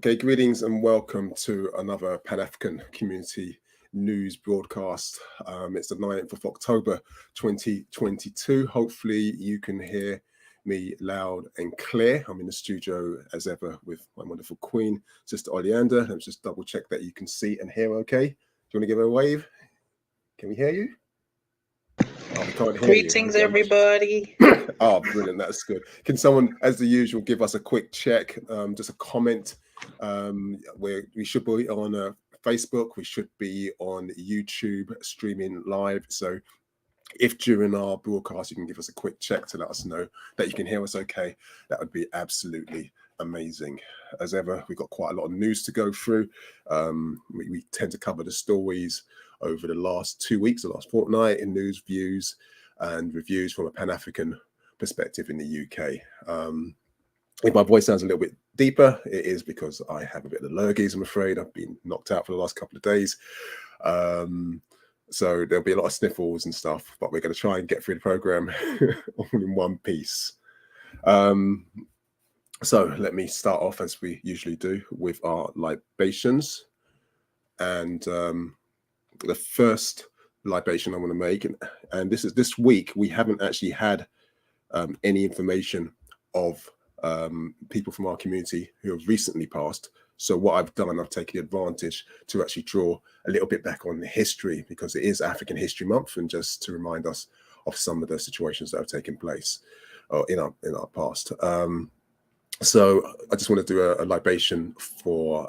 Okay, greetings and welcome to another Pan-African Community News broadcast. It's the 9th of October 2022. Hopefully you can hear me loud and clear. I'm in the studio as ever with my wonderful queen, Sister Oleander. Let's just double check that you can see and hear okay. Do you want to give her a wave? Can we hear you? Oh, we can't hear Greetings, you. everybody. Oh, brilliant. That's good. Can someone, as the usual, give us a quick check, just a comment? We should be on Facebook. We should be on YouTube streaming live. So if during our broadcast you can give us a quick check to let us know that you can hear us okay, that would be absolutely amazing. As ever, we've got quite a lot of news to go through. We tend to cover the stories over the last 2 weeks, the last fortnight, in news, views, and reviews from a Pan-African perspective in the UK. If my voice sounds a little bit deeper, it is because I have a bit of allergies, I'm afraid. I've been knocked out for the last couple of days. So there'll be a lot of sniffles and stuff, but we're going to try and get through the program all in one piece. So let me start off, as we usually do, with our libations. And the first libation I want to make, and this week, we haven't actually had any information of people from our community who have recently passed. So what I've done, I've taken advantage to actually draw a little bit back on the history, because it is African History Month, and just to remind us of some of the situations that have taken place in our past. So I just want to do a libation for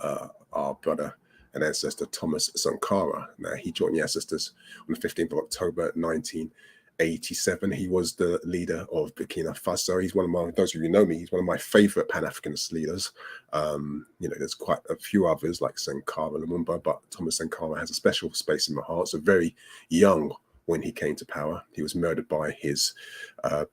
our brother and ancestor Thomas Sankara. Now, he joined the ancestors on the 15th of October 1987. He was the leader of Burkina Faso. He's one of my, those of you who know me, he's one of my favorite Pan-Africanist leaders. There's quite a few others like Sankara Lumumba, but Thomas Sankara has a special space in my heart. So very young when he came to power. He was murdered by his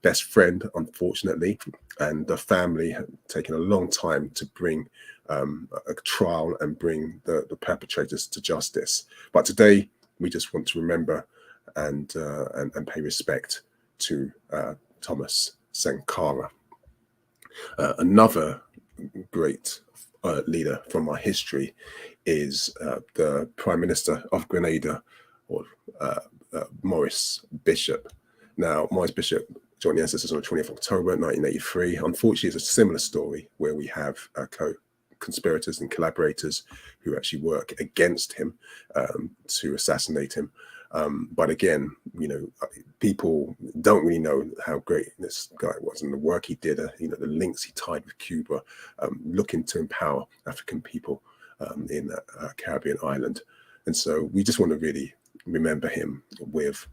best friend, unfortunately, and the family had taken a long time to bring a trial and bring the perpetrators to justice. But today, we just want to remember and pay respect to Thomas Sankara. Another great leader from our history is the Prime Minister of Grenada, or Maurice Bishop. Now, Maurice Bishop joined the ancestors on the 20th of October 1983. Unfortunately, it's a similar story where we have co-conspirators and collaborators who actually work against him to assassinate him. But again, people don't really know how great this guy was and the work he did, the links he tied with Cuba, looking to empower African people in that Caribbean island. And so we just want to really remember him with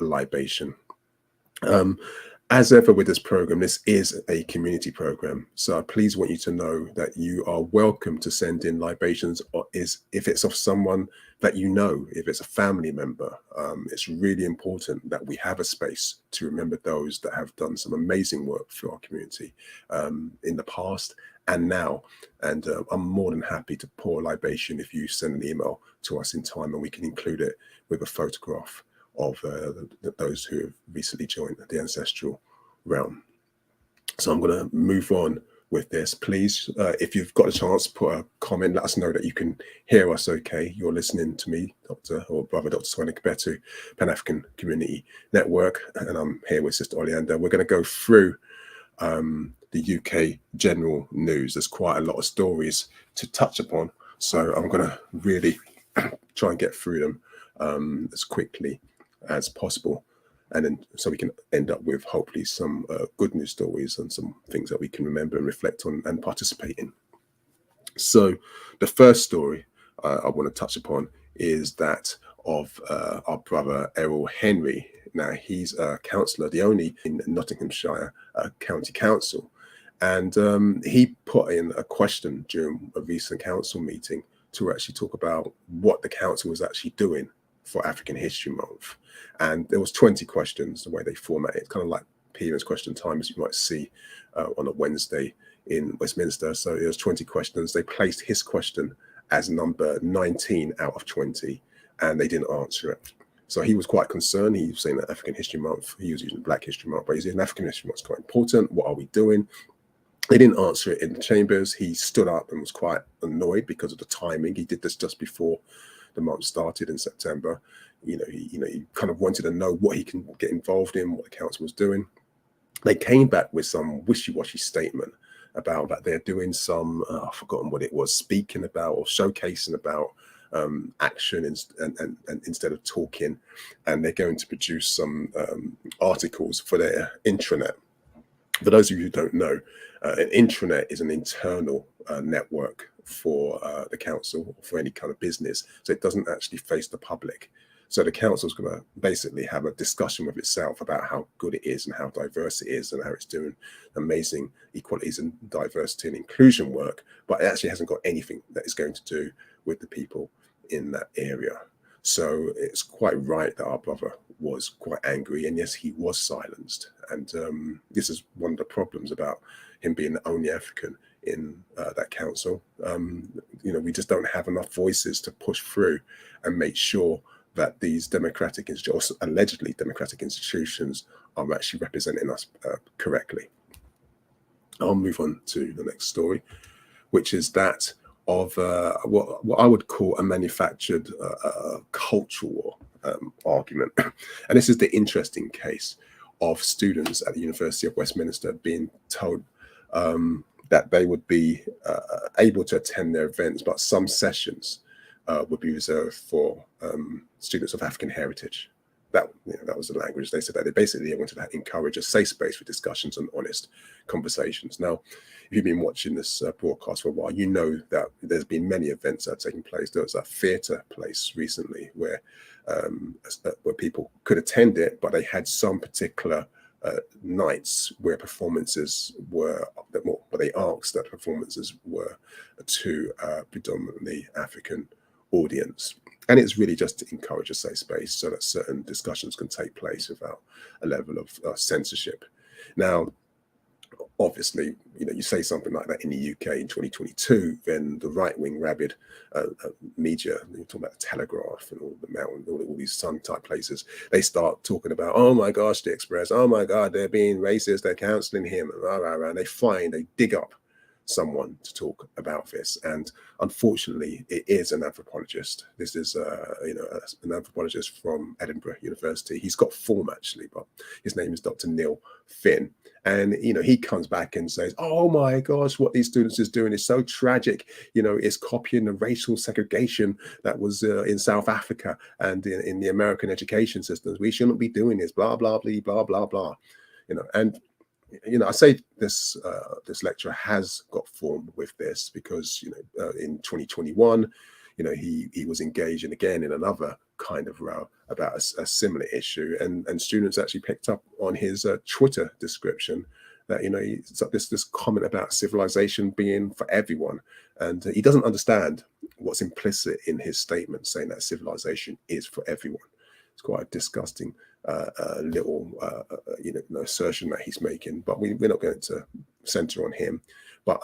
a libation. As ever with this program, this is a community program. So I please want you to know that you are welcome to send in libations, or if it's of someone that you know, if it's a family member. It's really important that we have a space to remember those that have done some amazing work for our community in the past and now. And I'm more than happy to pour a libation if you send an email to us in time, and we can include it with a photograph of those who have recently joined the ancestral realm. So I'm going to move on with this. Please, if you've got a chance, put a comment, let us know that you can hear us okay. You're listening to me, Dr. or Brother Dr. Toyin Agbetu, Pan-African Community Network, and I'm here with Sister Oleander. We're going to go through the UK general news. There's quite a lot of stories to touch upon, so I'm going to really try and get through them as quickly as possible, and then so we can end up with hopefully some good news stories and some things that we can remember and reflect on and participate in. So the first story I want to touch upon is that of our brother Errol Henry. Now, he's a councillor, the only in Nottinghamshire County Council, and he put in a question during a recent council meeting to actually talk about what the council was actually doing for African History Month. And there was 20 questions, the way they format it, kind of like Peter's question time, as you might see on a Wednesday in Westminster. So there's 20 questions. They placed his question as number 19 out of 20, and they didn't answer it. So he was quite concerned. He was saying that African History Month, he was using Black History Month, but he's saying African History Month is quite important. What are we doing? They didn't answer it in the chambers. He stood up and was quite annoyed because of the timing. He did this just before the month started in September. He kind of wanted to know what he can get involved in, what the council was doing. They came back with some wishy-washy statement about that they're doing some, I've forgotten what it was, speaking about or showcasing about action and instead of talking, and they're going to produce some articles for their intranet. For those of you who don't know, an intranet is an internal network for the council or for any kind of business, so it doesn't actually face the public. So the council's going to basically have a discussion with itself about how good it is and how diverse it is and how it's doing amazing equalities and diversity and inclusion work, but it actually hasn't got anything that is going to do with the people in that area. So it's quite right that our brother was quite angry, and yes, he was silenced. And this is one of the problems about him being the only African in that council. We just don't have enough voices to push through and make sure that these democratic institutions, allegedly democratic institutions, are actually representing us correctly. I'll move on to the next story, which is that of what I would call a manufactured cultural argument. And this is the interesting case of students at the University of Westminster being told that they would be able to attend their events, but some sessions would be reserved for students of African heritage. That was the language. They said that they wanted to encourage a safe space for discussions and honest conversations. Now, if you've been watching this broadcast for a while, you know that there's been many events that are taking place. There was a theatre place recently where people could attend it, but they had some particular nights where performances were, but they asked that performances were to predominantly African audience. And it's really just to encourage a safe space so that certain discussions can take place without a level of censorship. Now, obviously, you say something like that in the UK in 2022, then the right-wing rabid media, you're talking about the Telegraph and all the Mail and all these Sun type places, they start talking about, oh my gosh, the Express, oh my God, they're being racist, they're cancelling him, and they dig up someone to talk about this. And unfortunately, it is an anthropologist. This is an anthropologist from Edinburgh University. He's got form actually, but his name is Dr. Neil Finn. And he comes back and says, oh my gosh, what these students is doing is so tragic. It's copying the racial segregation that was in South Africa and in the American education systems. We shouldn't be doing this, blah blah blah blah blah blah. And I say this lecturer has got form with this because in 2021 he was engaging again in another kind of row about a similar issue, and students actually picked up on his Twitter description that this comment about civilization being for everyone, and he doesn't understand what's implicit in his statement saying that civilization is for everyone. It's quite a disgusting little assertion that he's making, but we're not going to center on him. But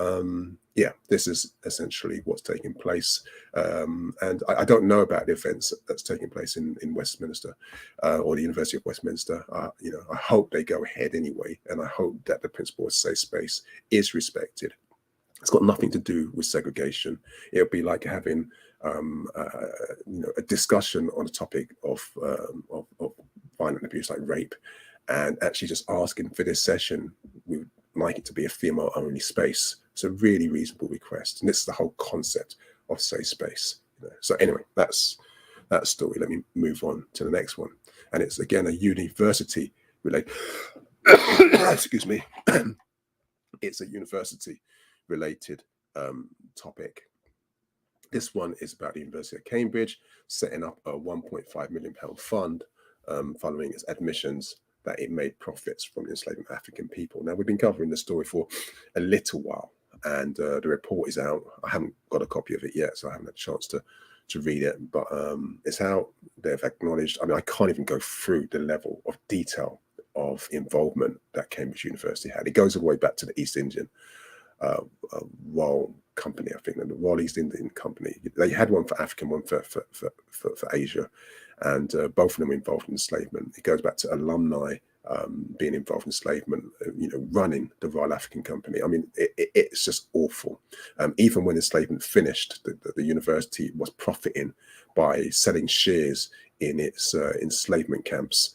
this is essentially what's taking place, and I don't know about the events that's taking place in Westminster or the University of Westminster. I hope they go ahead anyway, and I hope that the principle of safe space is respected. It's got nothing to do with segregation. It'll be like having a discussion on a topic of violent abuse like rape, and actually just asking for this session, we would like it to be a female-only space. It's a really reasonable request, and this is the whole concept of safe space. So anyway, that's that story. Let me move on to the next one, and it's again a university related. Excuse me. It's a university related topic. This one is about the University of Cambridge setting up a £1.5 million fund following its admissions that it made profits from the enslavement of African people. Now, we've been covering the story for a little while, and the report is out. I haven't got a copy of it yet, so I haven't had a chance to read it, but it's out. They've acknowledged, I can't even go through the level of detail of involvement that Cambridge University had. It goes all the way back to the East Indian Royal Company, I think, and the Royal East Indian Company. They had one for African, one for Asia, and both of them were involved in enslavement. It goes back to alumni being involved in enslavement, running the Royal African Company. I mean, it's just awful. Even when enslavement finished, the university was profiting by selling shares in its enslavement camps.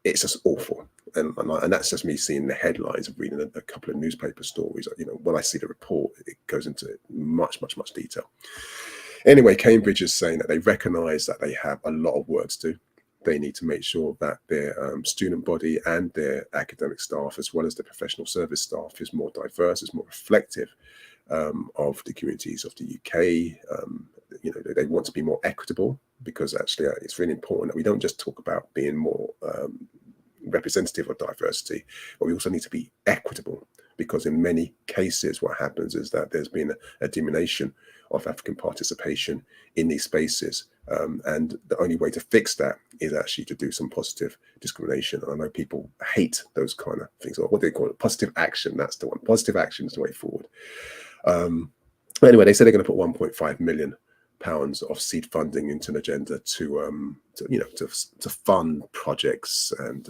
It's just awful. And that's just me seeing the headlines of reading a couple of newspaper stories. When I see the report, it goes into much detail. Anyway, Cambridge is saying that they recognise that they have a lot of work to do. They need to make sure that their student body and their academic staff, as well as the professional service staff, is more diverse, is more reflective of the communities of the UK. They want to be more equitable, because actually it's really important that we don't just talk about being more representative of diversity, but we also need to be equitable, because in many cases what happens is that there's been a diminution of African participation in these spaces, and the only way to fix that is actually to do some positive discrimination. And I know people hate those kind of things, or what they call it, positive action. That's the one. Positive action is the way forward. Anyway, they said they're going to put 1.5 million pounds of seed funding into an agenda to fund projects and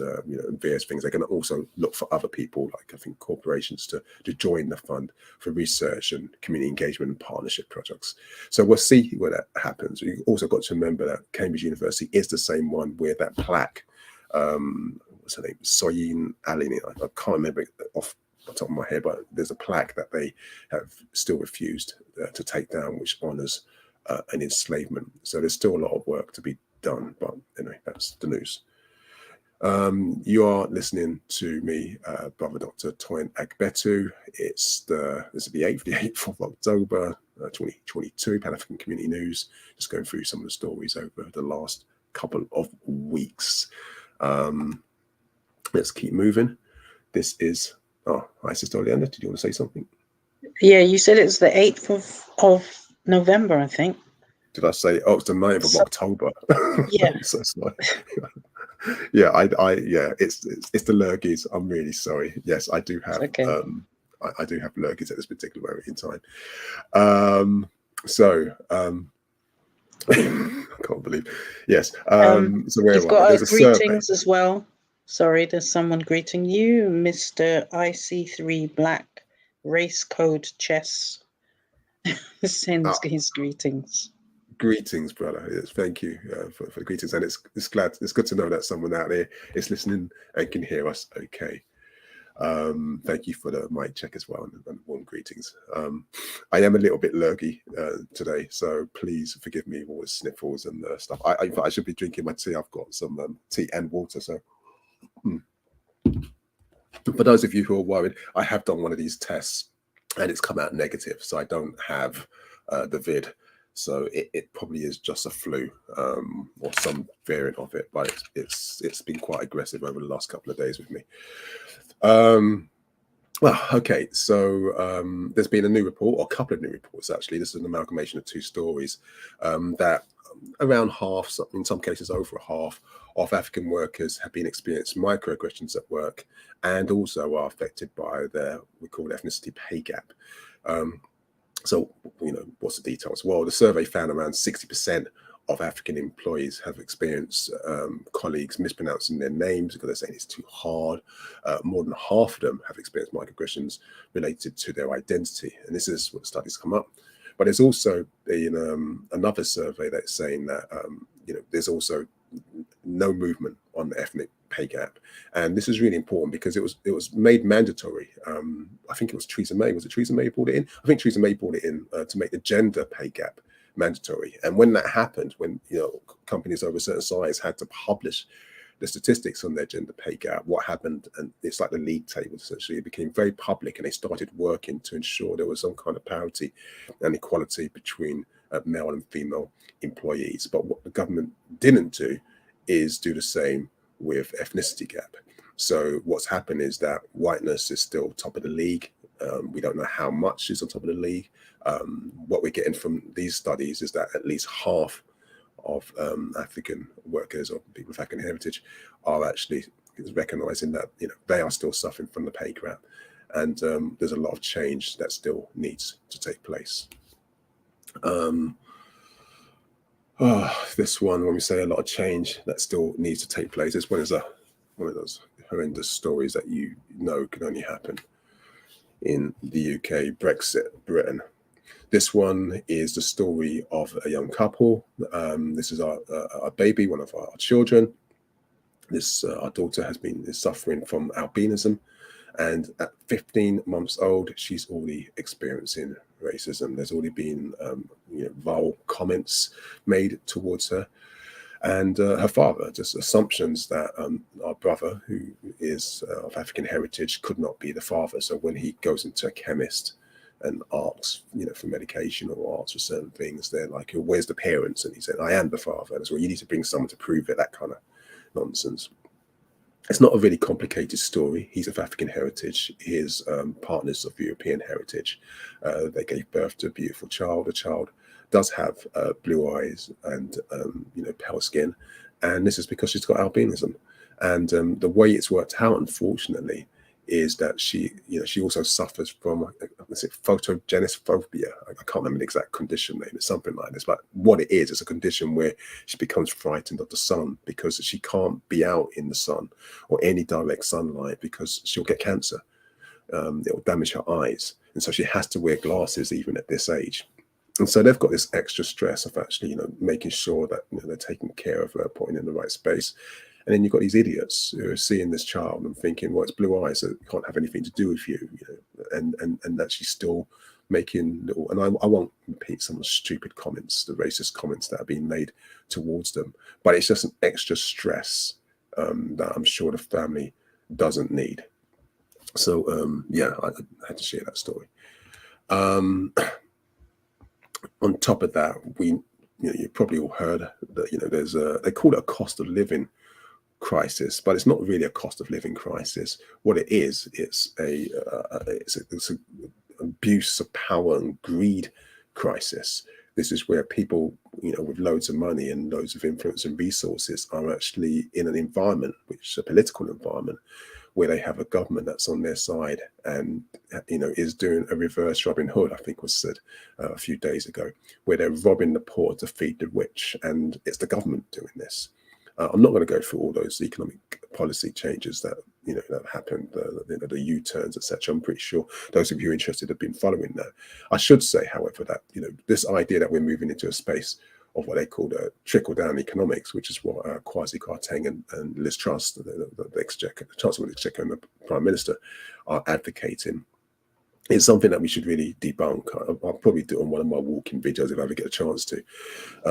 various things. They're going to also look for other people, like I think corporations, to join the fund for research and community engagement and partnership projects. So we'll see where that happens. You also got to remember that Cambridge University is the same one where that plaque, what's her name, Toyin, I can't remember it off the top of my head, but there's a plaque that they have still refused to take down, which honours an enslavement. So there's still a lot of work to be done, but anyway, that's the news. You are listening to me, Brother Dr. Toyin Agbetu. This is the 8th of October 2022, Pan African Community News. Just going through some of the stories over the last couple of weeks. Let's keep moving. This is, hi Sister Oleander, did you want to say something? Yeah, you said it's the 8th of November, I think. Did I say? Oh, it's the 9th of October. Yeah. I'm so sorry. Yeah, it's the lurgies. I'm really sorry. Yes, I do have. Okay. I do have lurgies at this particular moment in time. I can't believe. Yes. So where you've got there's greetings as well. Sorry, there's someone greeting you, Mr. IC3 Black Race Code Chess. Sends his greetings. Greetings, brother. Yes, thank you for the greetings, and it's good to know that someone out there is listening and can hear us. Okay. Thank you for the mic check as well, and warm greetings. I am a little bit lurgy today, so please forgive me for all the sniffles and stuff. I should be drinking my tea. I've got some tea and water, so. For those of you who are worried, I have done one of these tests and it's come out negative, so I don't have the vid. So it probably is just a flu or some variant of it, but it's been quite aggressive over the last couple of days with me. Well, okay, so there's been a new report, or a couple of new reports actually. This is an amalgamation of two stories that around half, in some cases over half, of African workers have been experiencing microaggressions at work, and also are affected by we call ethnicity pay gap. So, what's the details? Well, the survey found around 60% of African employees have experienced colleagues mispronouncing their names because they're saying it's too hard. More than half of them have experienced microaggressions related to their identity. And this is what studies come up. But there's also another survey that's saying that, there's also no movement on the ethnic pay gap. And this is really important because it was made mandatory. I think it was Theresa May. Was it Theresa May who brought it in? I think Theresa May brought it in to make the gender pay gap mandatory. And when that happened, when companies over a certain size had to publish the statistics on their gender pay gap, what happened, and it's like the league tables essentially, it became very public, and they started working to ensure there was some kind of parity and equality between male and female employees. But what the government didn't do is do the same with ethnicity gap. So what's happened is that whiteness is still top of the league. We don't know how much is on top of the league. What we're getting from these studies is that at least half of African workers or people of African heritage are actually recognizing that they are still suffering from the pay gap, and there's a lot of change that still needs to take place. This one, when we say a lot of change that still needs to take place, this one is one of those horrendous stories that you know can only happen in the UK. Brexit, Britain. This one is the story of a young couple. This is our baby, one of our children. This our daughter is suffering from albinism, and at 15 months old, she's already experiencing racism. There's already been vile comments made towards her and her father, just assumptions that our brother, who is of African heritage, could not be the father. So when he goes into a chemist and asks, for medication or asks for certain things, they're like, "Where's the parents?" And he said, "I am the father." And so you need to bring someone to prove it. That kind of nonsense. It's not a really complicated story. He's of African heritage. His partner's of European heritage. They gave birth to a beautiful child. The child does have blue eyes and pale skin, and this is because she's got albinism. And the way it's worked out, unfortunately, is that she also suffers from Photogenesophobia. I can't remember the exact condition name. It's something like this. But what it is, it's a condition where she becomes frightened of the sun because she can't be out in the sun or any direct sunlight because she'll get cancer. It will damage her eyes, and so she has to wear glasses even at this age. And so they've got this extra stress of actually, making sure that they're taking care of her, putting in the right space. And then you've got these idiots who are seeing this child and thinking, well, it's blue eyes, so it can't have anything to do with you, and that she's still making little. And I won't repeat some of the stupid comments, the racist comments that are being made towards them, but it's just an extra stress that I'm sure the family doesn't need. So I had to share that story. On top of that, you probably all heard that there's they call it a cost of living crisis, but it's not really a cost of living crisis. What it is, it's a abuse of power and greed crisis. This is where people, with loads of money and loads of influence and resources are actually in an environment, which is a political environment, where they have a government that's on their side and is doing a reverse Robin Hood, I think was said a few days ago, where they're robbing the poor to feed the rich, and it's the government doing this. I'm not going to go through all those economic policy changes that that happened, the U-turns, etc. I'm pretty sure those of you interested have been following that. I should say, however, that this idea that we're moving into a space of what they call trickle-down economics, which is what Kwasi Kwarteng and Liz Truss, the Exchequer, the Chancellor of the Exchequer and the Prime Minister, are advocating. It's something that we should really debunk. I'll probably do it on one of my walking videos if I ever get a chance to.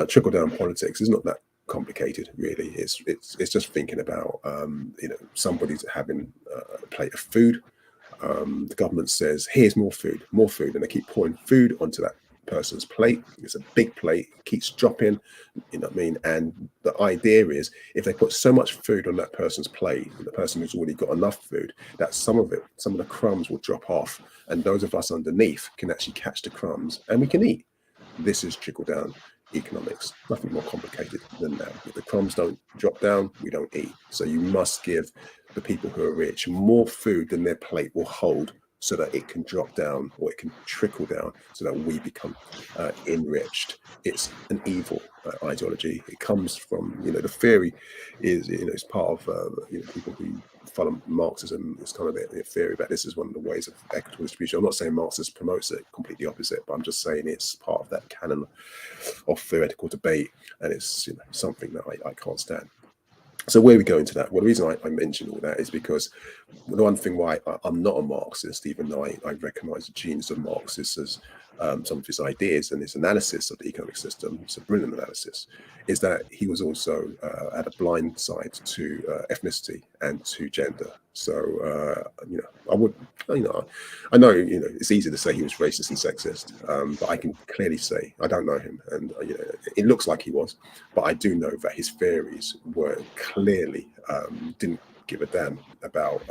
Trickle-down politics is not that complicated, really. It's just thinking about somebody's having a plate of food. The government says, "Here's more food," and they keep pouring food onto that person's plate. It's a big plate, it keeps dropping, what I mean? And the idea is, if they put so much food on that person's plate, the person who's already got enough food, that some of the crumbs will drop off, and those of us underneath can actually catch the crumbs and we can eat. This is trickle down economics. Nothing more complicated than that. If the crumbs don't drop down, we don't eat. So you must give the people who are rich more food than their plate will hold, so that it can drop down or it can trickle down, so that we become enriched. It's an evil ideology. It comes from, the theory is, it's part of, people who follow Marxism. It's kind of a theory that this is one of the ways of equitable distribution. I'm not saying Marxism promotes it, completely opposite, but I'm just saying it's part of that canon of theoretical debate, and it's something that I can't stand. So where we go into that? Well, the reason I mention all that is because the one thing why I'm not a Marxist, even though I recognise the genius of Marx, as some of his ideas and his analysis of the economic system, it's a brilliant analysis, is that he was also had a blind side to ethnicity and to gender. So I would, I know it's easy to say he was racist and sexist, but I can clearly say I don't know him, and it looks like he was, but I do know that his theories were clearly didn't give a damn about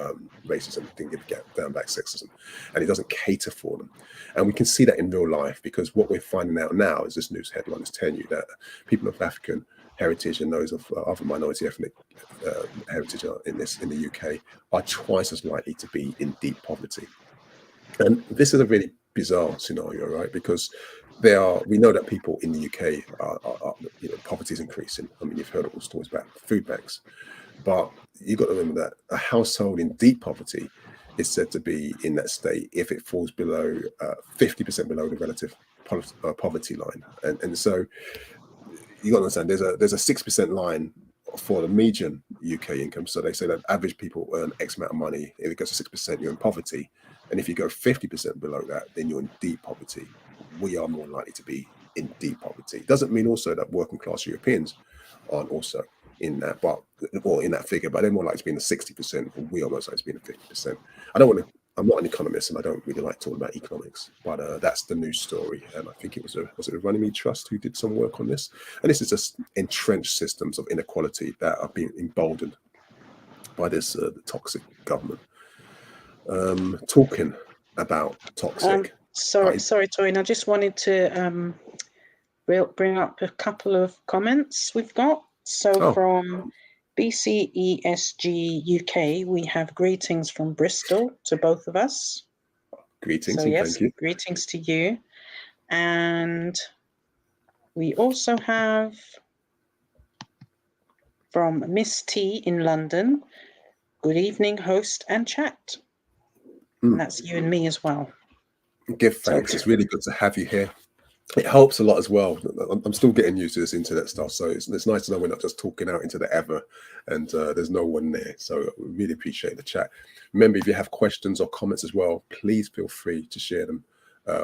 racism, didn't give a damn about sexism, and he doesn't cater for them. And we can see that in real life, because what we're finding out now is this news headline is telling you that people of African heritage and those of other minority ethnic heritage in the UK are twice as likely to be in deep poverty. And this is a really bizarre scenario, right? Because we know that people in the UK are poverty is increasing. I mean, you've heard all stories about food banks, but you've got to remember that a household in deep poverty is said to be in that state if it falls below 50% below the relative poverty line. And so you got to understand there's a 6% line for the median UK income. So they say that average people earn X amount of money. If it goes to 6%, you're in poverty. And if you go 50% below that, then you're in deep poverty. We are more likely to be in deep poverty. Doesn't mean also that working class Europeans aren't also in that, or in that figure, but they're more likely to be in the 60%, or we are most likely to be in the 50%. I'm not an economist, and I don't really like talking about economics, but that's the news story. And I think it was a Runnymede Trust who did some work on this. And this is just entrenched systems of inequality that are being emboldened by this toxic government. Talking about toxic. Sorry, Toyin. I just wanted to bring up a couple of comments we've got. So from BCESG UK, we have greetings from Bristol to both of us. Greetings, so and yes, thank you. Greetings to you. And we also have from Miss T in London, good evening, host and chat. And that's you and me as well. Give thanks. It's really good to have you here. It helps a lot as well. I'm still getting used to this internet stuff, so it's nice to know we're not just talking out into the ether and there's no one there. So we really appreciate the chat. Remember, if you have questions or comments as well, please feel free to share them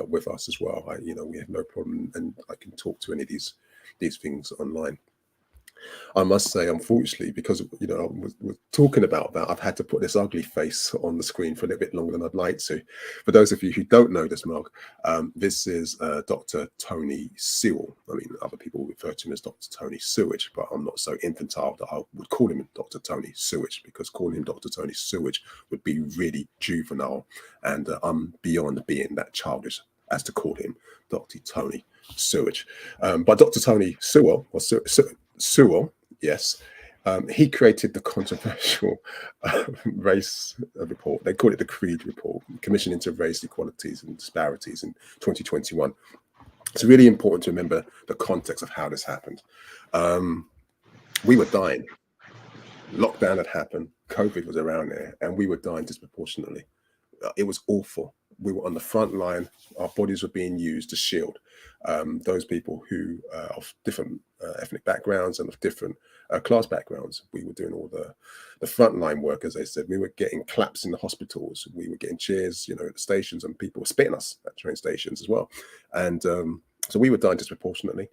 with us as well. We have no problem, and I can talk to any of these things online. I must say, unfortunately, because we're talking about that, I've had to put this ugly face on the screen for a little bit longer than I'd like to. For those of you who don't know this, Mark, this is Dr. Tony Sewell. I mean, other people refer to him as Dr. Tony Sewage, but I'm not so infantile that I would call him Dr. Tony Sewage, because calling him Dr. Tony Sewage would be really juvenile, and I'm beyond being that childish as to call him Dr. Tony Sewage. But Dr. Tony Sewell, or Sewell, yes, he created the controversial race report. They call it the Creed Report, Commission into Race Equalities and Disparities in 2021. It's really important to remember the context of how this happened. We were dying. Lockdown had happened. COVID was around there, and we were dying disproportionately. It was awful. We were on the front line. Our bodies were being used to shield those people who of different ethnic backgrounds and of different class backgrounds. We were doing all the frontline work, as they said. We were getting claps in the hospitals. We were getting cheers, at the stations, and people were spitting us at train stations as well. And so we were dying disproportionately.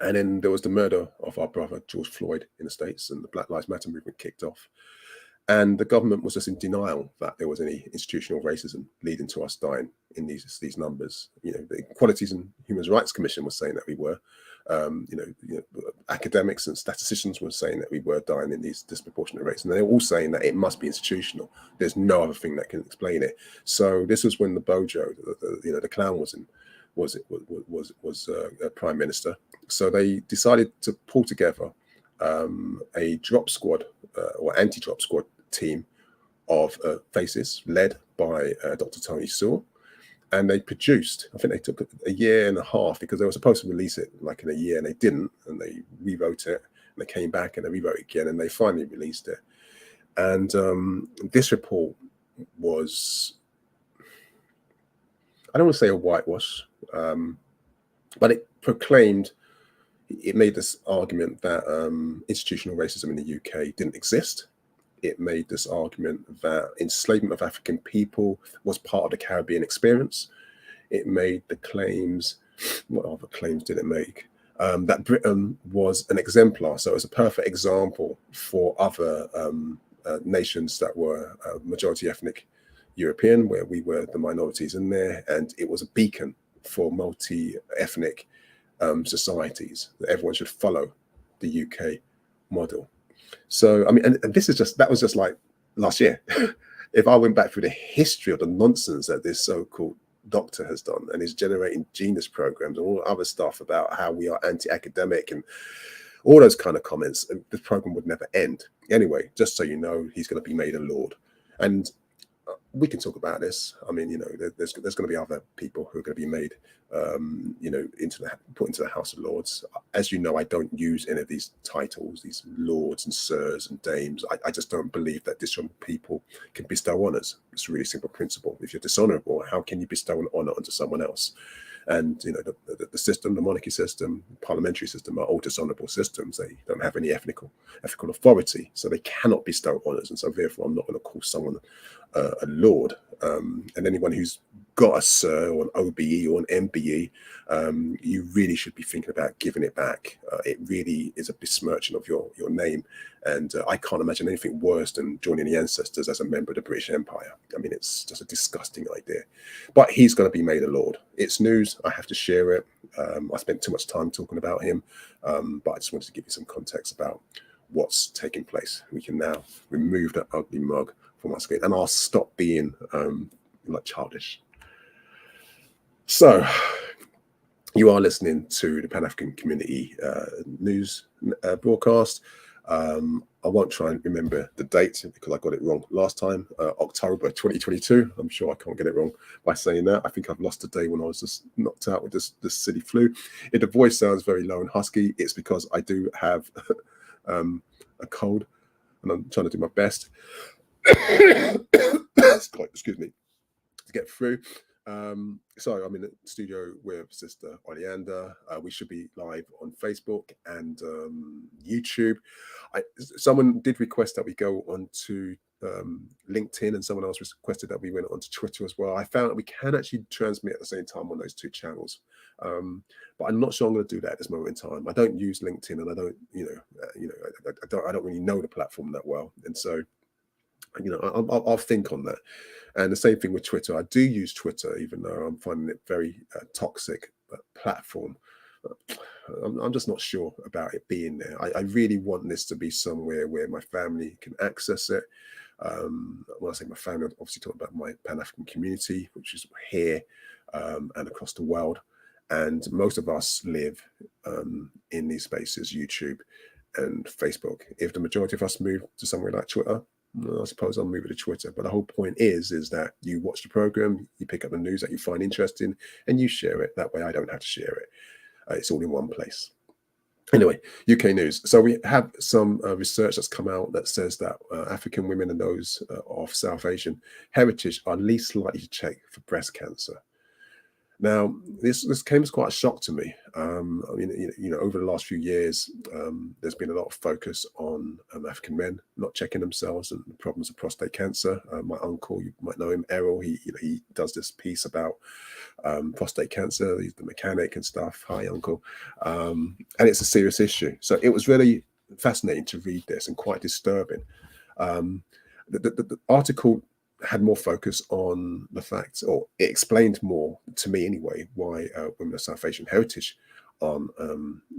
And then there was the murder of our brother George Floyd in the States, and the Black Lives Matter movement kicked off. And the government was just in denial that there was any institutional racism leading to us dying in these numbers. The Equalities and Human Rights Commission was saying that we were. Academics and statisticians were saying that we were dying in these disproportionate rates, and they're all saying that it must be institutional. There's no other thing that can explain it. So this was when the Bojo, the clown, was prime minister. So they decided to pull together a drop squad or anti-drop squad team of faces led by Dr. Tony Sewell, and they produced, I think they took a year and a half, because they were supposed to release it like in a year, and they didn't, and they rewrote it, and they came back and they rewrote it again, and they finally released it. And this report was, I don't want to say a whitewash, but it made this argument that institutional racism in the UK didn't exist. It made this argument that enslavement of African people was part of the Caribbean experience. It made the claims, what other claims did it make? That Britain was an exemplar. So it was a perfect example for other nations that were majority ethnic European, where we were the minorities in there. And it was a beacon for multi-ethnic societies, that everyone should follow the UK model. So, I mean, and that was just like last year. If I went back through the history of the nonsense that this so-called doctor has done, and is generating genius programs and all other stuff about how we are anti-academic and all those kind of comments, and this program would never end. Anyway, just so you know, he's going to be made a lord. And we can talk about this. I mean, there's going to be other people who are going to be made, put into the House of Lords. As you know, I don't use any of these titles, these lords and sirs and dames. I just don't believe that dishonorable people can bestow honours. It's a really simple principle. If you're dishonourable, how can you bestow an honour onto someone else? And the system, the monarchy system, parliamentary system are all dishonourable systems. They don't have any ethical authority, so they cannot bestow honours. And so therefore, I'm not going to call someone a lord. And anyone who's got a sir or an OBE or an MBE, you really should be thinking about giving it back. It really is a besmirching of your name. And I can't imagine anything worse than joining the ancestors as a member of the British Empire. I mean, it's just a disgusting idea. But he's going to be made a lord. It's news. I have to share it. I spent too much time talking about him, but I just wanted to give you some context about what's taking place. We can now remove that ugly mug from our screen, and I'll stop being like childish. So, you are listening to the Pan-African Community news broadcast. I won't try and remember the date because I got it wrong last time, October 2022. I'm sure I can't get it wrong by saying that. I think I've lost a day when I was just knocked out with this silly flu. If the voice sounds very low and husky, it's because I do have a cold, and I'm trying to do my best. Excuse me, to get through. So I'm in the studio with Sister Oleander. We should be live on Facebook and YouTube. Someone did request that we go onto LinkedIn, and someone else requested that we went onto Twitter as well. I found that we can actually transmit at the same time on those two channels, but I'm not sure I'm going to do that at this moment in time. I don't use LinkedIn, and I don't, I don't really know the platform that well, and so I'll think on that. And the same thing with Twitter. I do use Twitter, even though I'm finding it very toxic platform. I'm just not sure about it being there. I really want this to be somewhere where my family can access it. When I say my family, I'm obviously talking about my Pan-African community, which is here and across the world. And most of us live in these spaces, YouTube and Facebook. If the majority of us move to somewhere like Twitter, I suppose I'll move it to Twitter. But the whole point is that you watch the program, you pick up the news that you find interesting, and you share it. That way I don't have to share it. It's all in one place. Anyway, UK news. So we have some research that's come out that says that African women and those of South Asian heritage are least likely to check for breast cancer. Now, this came as quite a shock to me. I mean, over the last few years, there's been a lot of focus on African men not checking themselves and the problems of prostate cancer. My uncle, you might know him, Errol. He does this piece about prostate cancer. He's the mechanic and stuff. Hi, uncle. And it's a serious issue. So it was really fascinating to read this and quite disturbing. The article had more focus on the fact, or it explained more to me anyway, why women of South Asian heritage aren't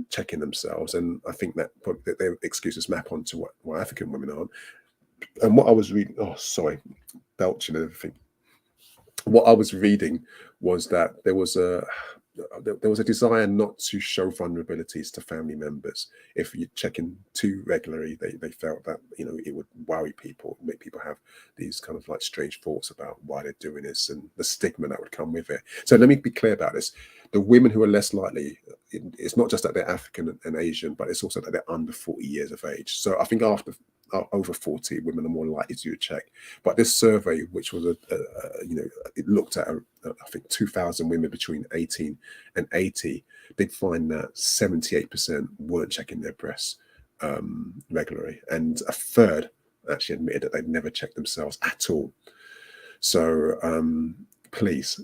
checking themselves. And I think that their excuses map onto why African women aren't. And what I was reading, belching and everything. What I was reading was that there was a desire not to show vulnerabilities to family members. If you're checking too regularly, they felt that it would worry people, make people have these kind of like strange thoughts about why they're doing this and the stigma that would come with it. So let me be clear about this. The women who are less likely, it's not just that they're African and Asian, but it's also that they're under 40 years of age. So I think after over 40, women are more likely to do a check. But this survey, which was it looked at I think 2,000 women between 18 and 80, did find that 78% weren't checking their breasts regularly, and a third actually admitted that they'd never checked themselves at all. So please,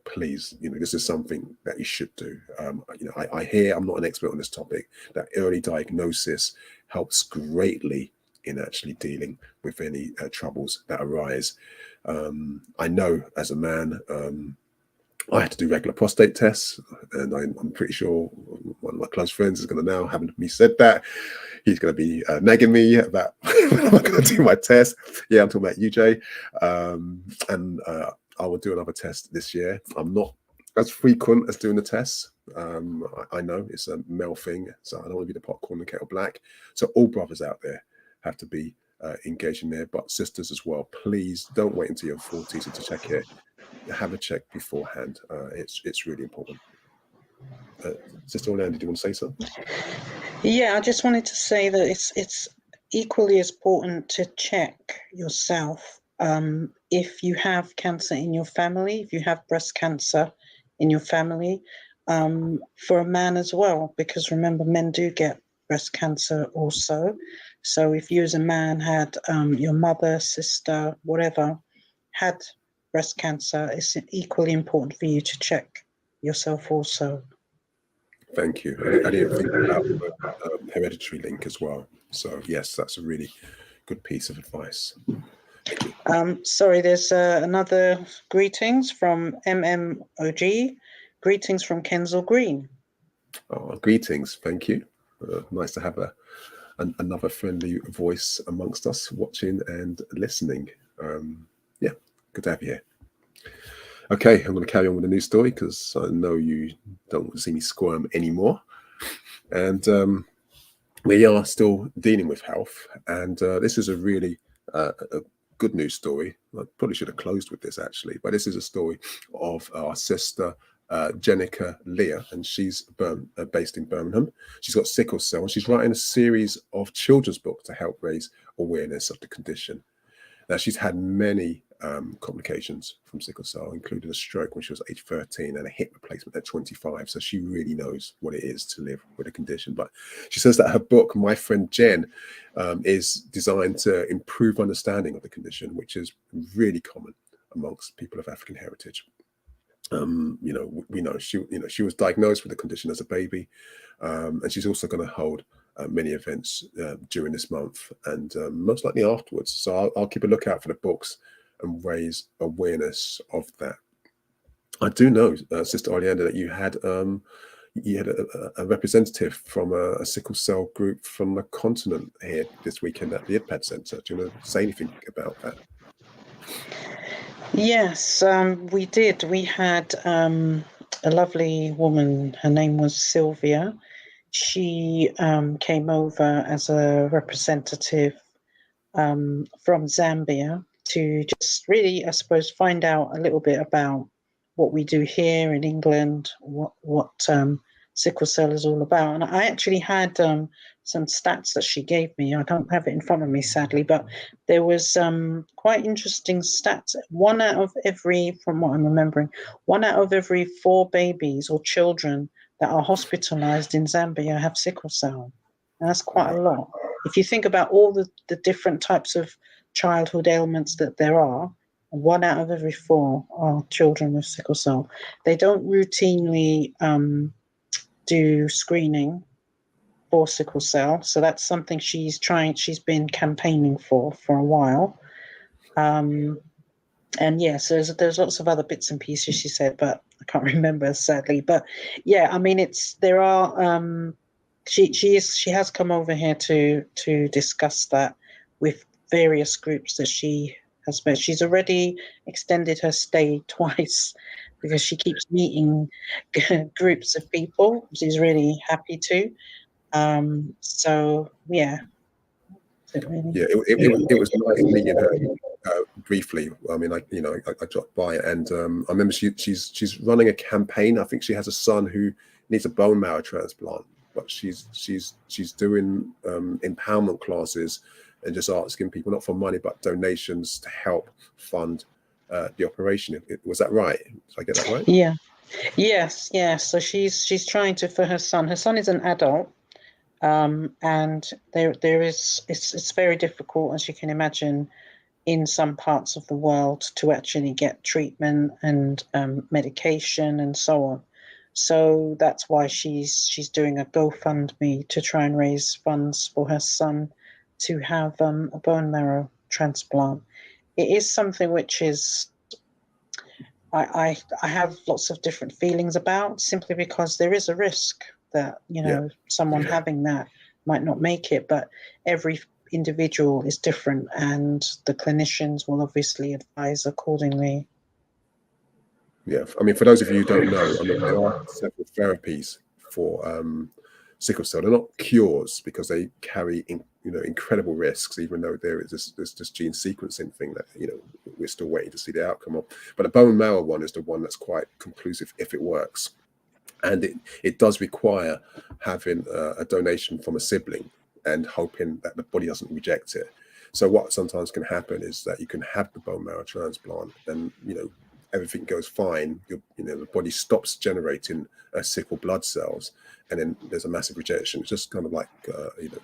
please, this is something that you should do. I hear, I'm not an expert on this topic, that early diagnosis helps greatly in actually dealing with any troubles that arise. I know as a man, I had to do regular prostate tests, and I'm pretty sure one of my close friends is going to now, having me said that, he's going to be nagging me about when I'm going to do my test. Yeah, I'm talking about you, Jay. And I will do another test this year. I'm not as frequent as doing the tests. I know it's a male thing, so I don't want to be the pot calling the kettle black. So all brothers out there have to be engaged in there. But sisters as well, please don't wait until you're 40s to check it. Have a check beforehand. It's really important. Sister Oleander, do you want to say something? Yeah, I just wanted to say that it's equally as important to check yourself if you have cancer in your family, if you have breast cancer in your family, for a man as well, because remember, men do get breast cancer also. So if you as a man had your mother, sister, whatever, had breast cancer, it's equally important for you to check yourself also. Thank you. I didn't think about the hereditary link as well. So yes, that's a really good piece of advice. Thank you. Sorry, there's another greetings from MMOG. Greetings from Kensal Green. Oh, greetings. Thank you. Nice to have another friendly voice amongst us watching and listening. Yeah, good to have you here. Okay, I'm going to carry on with the news story because I know you don't want to see me squirm anymore. And we are still dealing with health. And this is a really a good news story. I probably should have closed with this actually, but this is a story of our sister, Jenica Leah, and she's based in Birmingham. She's got sickle cell and she's writing a series of children's books to help raise awareness of the condition. Now, she's had many complications from sickle cell, including a stroke when she was age 13 and a hip replacement at 25. So she really knows what it is to live with a condition. But she says that her book, My Friend Jen, is designed to improve understanding of the condition, which is really common amongst people of African heritage. We know she was diagnosed with the condition as a baby, and she's also going to hold many events during this month and most likely afterwards. So I'll keep a lookout for the books and raise awareness of that. I do know, Sister Oleander, that you had a representative from a sickle cell group from the continent here this weekend at the IDPAD Centre. Do you want to say anything about that? Yes, we did. We had a lovely woman. Her name was Sylvia. She came over as a representative from Zambia to just really, I suppose, find out a little bit about what we do here in England, what sickle cell is all about. And I actually had some stats that she gave me. I don't have it in front of me, sadly, but there was quite interesting stats. From what I'm remembering, 1 out of every 4 babies or children that are hospitalized in Zambia have sickle cell. And that's quite a lot. If you think about all the different types of childhood ailments that there are, 1 out of every 4 are children with sickle cell. They don't routinely do screening for sickle cell, so that's something she's been campaigning for a while. And yes, there's lots of other bits and pieces she said, but I can't remember, sadly. But yeah, I mean, she has come over here to discuss that with various groups that she has met. She's already extended her stay twice because she keeps meeting groups of people. She's really happy to. So yeah. Really? Yeah, it was nice meeting her briefly. I mean, I dropped by, and I remember she's running a campaign. I think she has a son who needs a bone marrow transplant, but she's doing empowerment classes and just asking people not for money but donations to help fund the operation. Was that right? Did I get that right? Yeah. Yes. So she's trying to for her son. Her son is an adult. And it's very difficult, as you can imagine, in some parts of the world to actually get treatment and medication and so on. So that's why she's doing a GoFundMe to try and raise funds for her son to have a bone marrow transplant. It is something which is I have lots of different feelings about, simply because there is a risk that someone having that might not make it, but every individual is different and the clinicians will obviously advise accordingly. Yeah, I mean, for those of you who don't know, I mean, there are several therapies for sickle cell. They're not cures because they carry incredible risks, even though there is this gene sequencing thing that we're still waiting to see the outcome of. But the bone marrow one is the one that's quite conclusive if it works, and it does require having a donation from a sibling and hoping that the body doesn't reject it. So what sometimes can happen is that you can have the bone marrow transplant, and everything goes fine. The body stops generating sickle blood cells, and then there's a massive rejection. It's just kind of like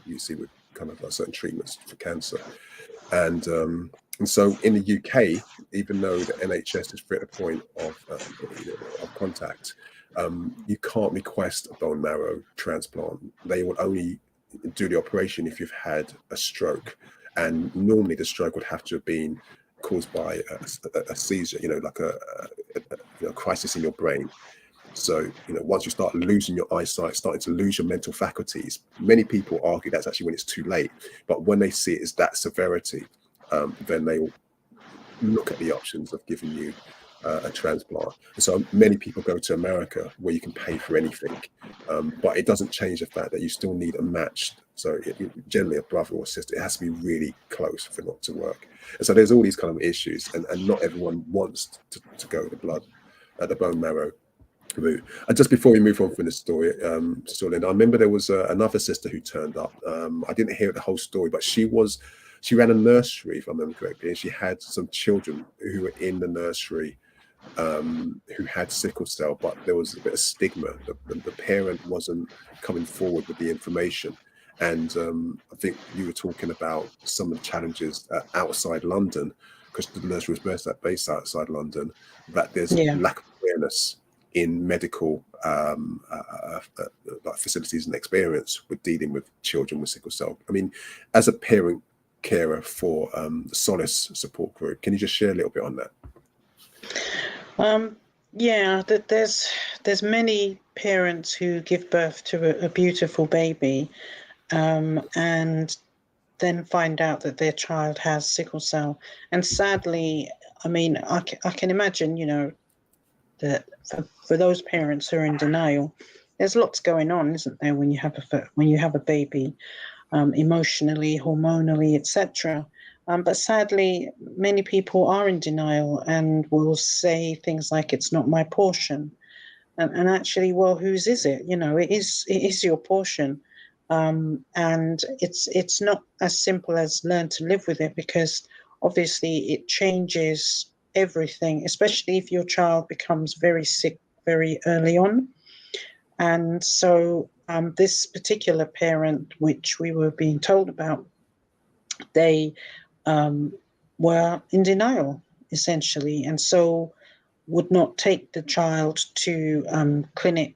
you see with kind of certain treatments for cancer, and so in the UK, even though the NHS is free at the point of contact, you can't request a bone marrow transplant. They will only do the operation if you've had a stroke, and normally the stroke would have to have been caused by a seizure, like a crisis in your brain. So, once you start losing your eyesight, starting to lose your mental faculties, many people argue that's actually when it's too late. But when they see it as that severity, then they will look at the options of giving you a transplant. And so many people go to America where you can pay for anything, but it doesn't change the fact that you still need a matched. So generally a brother or sister, it has to be really close for it not to work. And so there's all these kind of issues, and not everyone wants to go the bone marrow route. And just before we move on from this story, Linda, I remember there was another sister who turned up. I didn't hear the whole story, but she ran a nursery, if I remember correctly, and she had some children who were in the nursery who had sickle cell, but there was a bit of stigma. The parent wasn't coming forward with the information. And I think you were talking about some of the challenges outside London, because the nursery was based outside London, that there's lack of awareness in medical facilities and experience with dealing with children with sickle cell. I mean, as a parent carer for the Solace support group, can you just share a little bit on that? There's many parents who give birth to a beautiful baby, and then find out that their child has sickle cell. And sadly, I mean, I can imagine, that for those parents who are in denial, there's lots going on, isn't there, when you have a baby, emotionally, hormonally, etc. But sadly, many people are in denial and will say things like, "It's not my portion," and actually, well, whose is it? It is your portion, and it's not as simple as learn to live with it, because obviously it changes everything, especially if your child becomes very sick very early on. And so this particular parent, which we were being told about, they were in denial, essentially, and so would not take the child to clinic.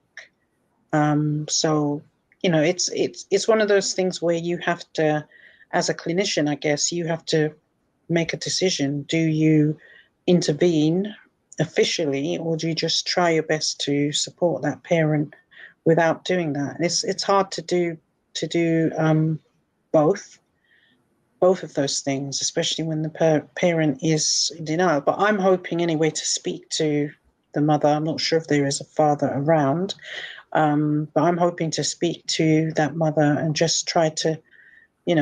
So it's one of those things where you have to, as a clinician, I guess, you have to make a decision. Do you intervene officially, or do you just try your best to support that parent without doing that? It's hard to do both of those things, especially when the parent is in denial. But I'm hoping anyway to speak to the mother. I'm not sure if there is a father around, but I'm hoping to speak to that mother and just try to,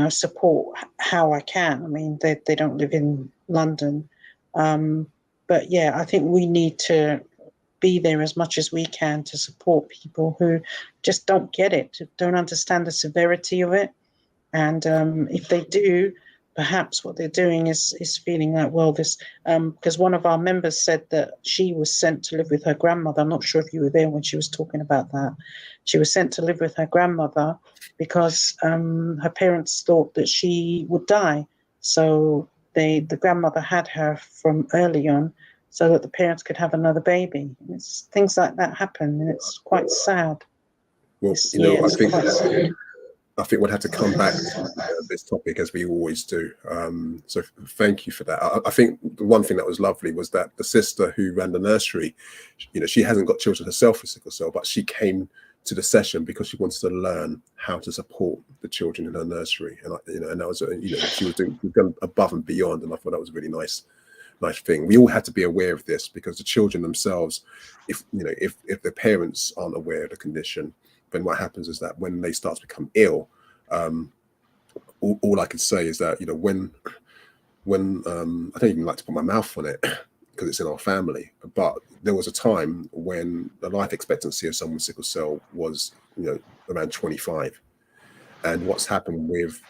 support how I can. I mean, they don't live in London. But yeah, I think we need to be there as much as we can to support people who just don't get it, don't understand the severity of it. And if they do, perhaps what they're doing is feeling like, well, this, because one of our members said that she was sent to live with her grandmother. I'm not sure if you were there when she was talking about that. She was sent to live with her grandmother because her parents thought that she would die. So the grandmother had her from early on so that the parents could have another baby. It's things like that happen, and it's quite sad. Well, I think we'll have to come back to this topic as we always do. So thank you for that. I think the one thing that was lovely was that the sister who ran the nursery, she hasn't got children herself with sickle cell, but she came to the session because she wanted to learn how to support the children in her nursery. And and that was, she was going above and beyond, and I thought that was a really nice thing. We all had to be aware of this, because the children themselves, if the parents aren't aware of the condition, then what happens is that when they start to become ill, all I can say is that, when I don't even like to put my mouth on it because it's in our family, but there was a time when the life expectancy of someone with sickle cell was, around 25. And what's happened with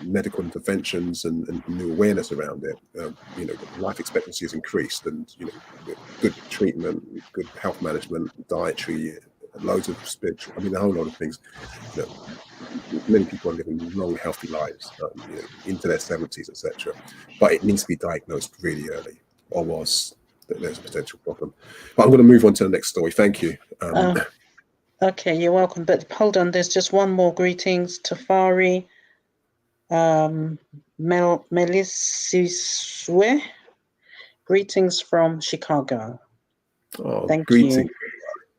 medical interventions and new awareness around it, life expectancy has increased, and with good treatment, good health management, dietary, loads of spiritual, a whole lot of things. Many people are living long, healthy lives, into their 70s, etc. But it needs to be diagnosed really early, or else there's a potential problem. But I'm going to move on to the next story. Thank you. Okay, you're welcome. But hold on, there's just one more. Greetings, Tafari, Melisiswe. Greetings from Chicago. Thank greetings. you.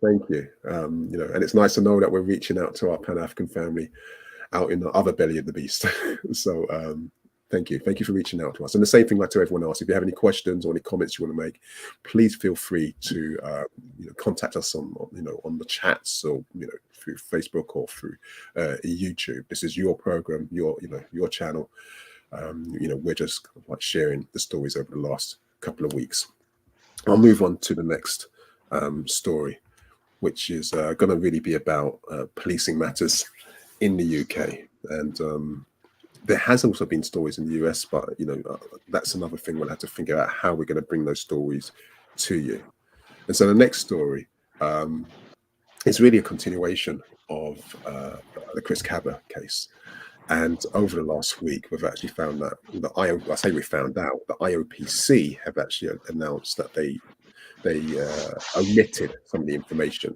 Thank you. And it's nice to know that we're reaching out to our Pan-African family out in the other belly of the beast. So thank you. Thank you for reaching out to us. And the same thing like to everyone else. If you have any questions or any comments you want to make, please feel free to contact us on the chats, or through Facebook or through YouTube. This is your program, your channel. We're just kind of like sharing the stories over the last couple of weeks. I'll move on to the next story, which is going to really be about policing matters in the UK. And there has also been stories in the US, but that's another thing we'll have to figure out how we're going to bring those stories to you. And so the next story is really a continuation of the Chris Cabba case. And over the last week, we've actually found that the IOPC have actually announced that they omitted some of the information.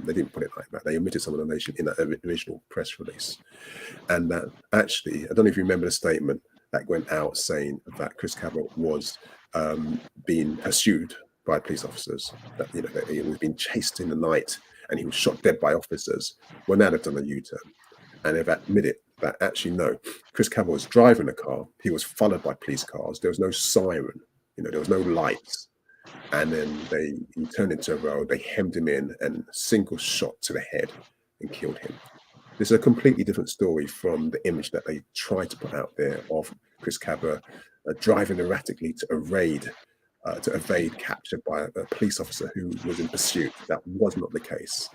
They didn't put it like that. They omitted some of the information in that original press release. And that actually, I don't know if you remember the statement that went out saying that Chris Cabba was being pursued by police officers, that he was being chased in the night and he was shot dead by officers. Well, now they've done a U-turn and they've admitted that actually no, Chris Cabba was driving a car. He was followed by police cars. There was no siren. There was no lights. And then he turned into a road, they hemmed him in and single shot to the head and killed him. This is a completely different story from the image that they tried to put out there of Chris Cabba driving erratically to evade capture by a police officer who was in pursuit. That was not the case.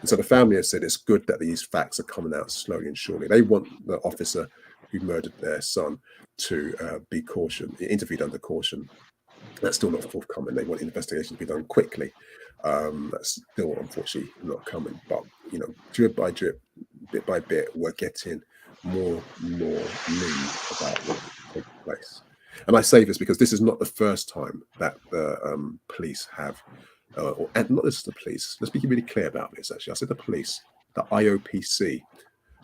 And so the family has said it's good that these facts are coming out slowly and surely. They want the officer who murdered their son to be interviewed under caution. That's still not forthcoming. They want investigations to be done quickly. That's still unfortunately not coming. But drip by drip, bit by bit, we're getting more news about what's taking place. And I say this because this is not the first time that the police have, and not just the police. Let's be really clear about this. Actually, I said the police, the IOPC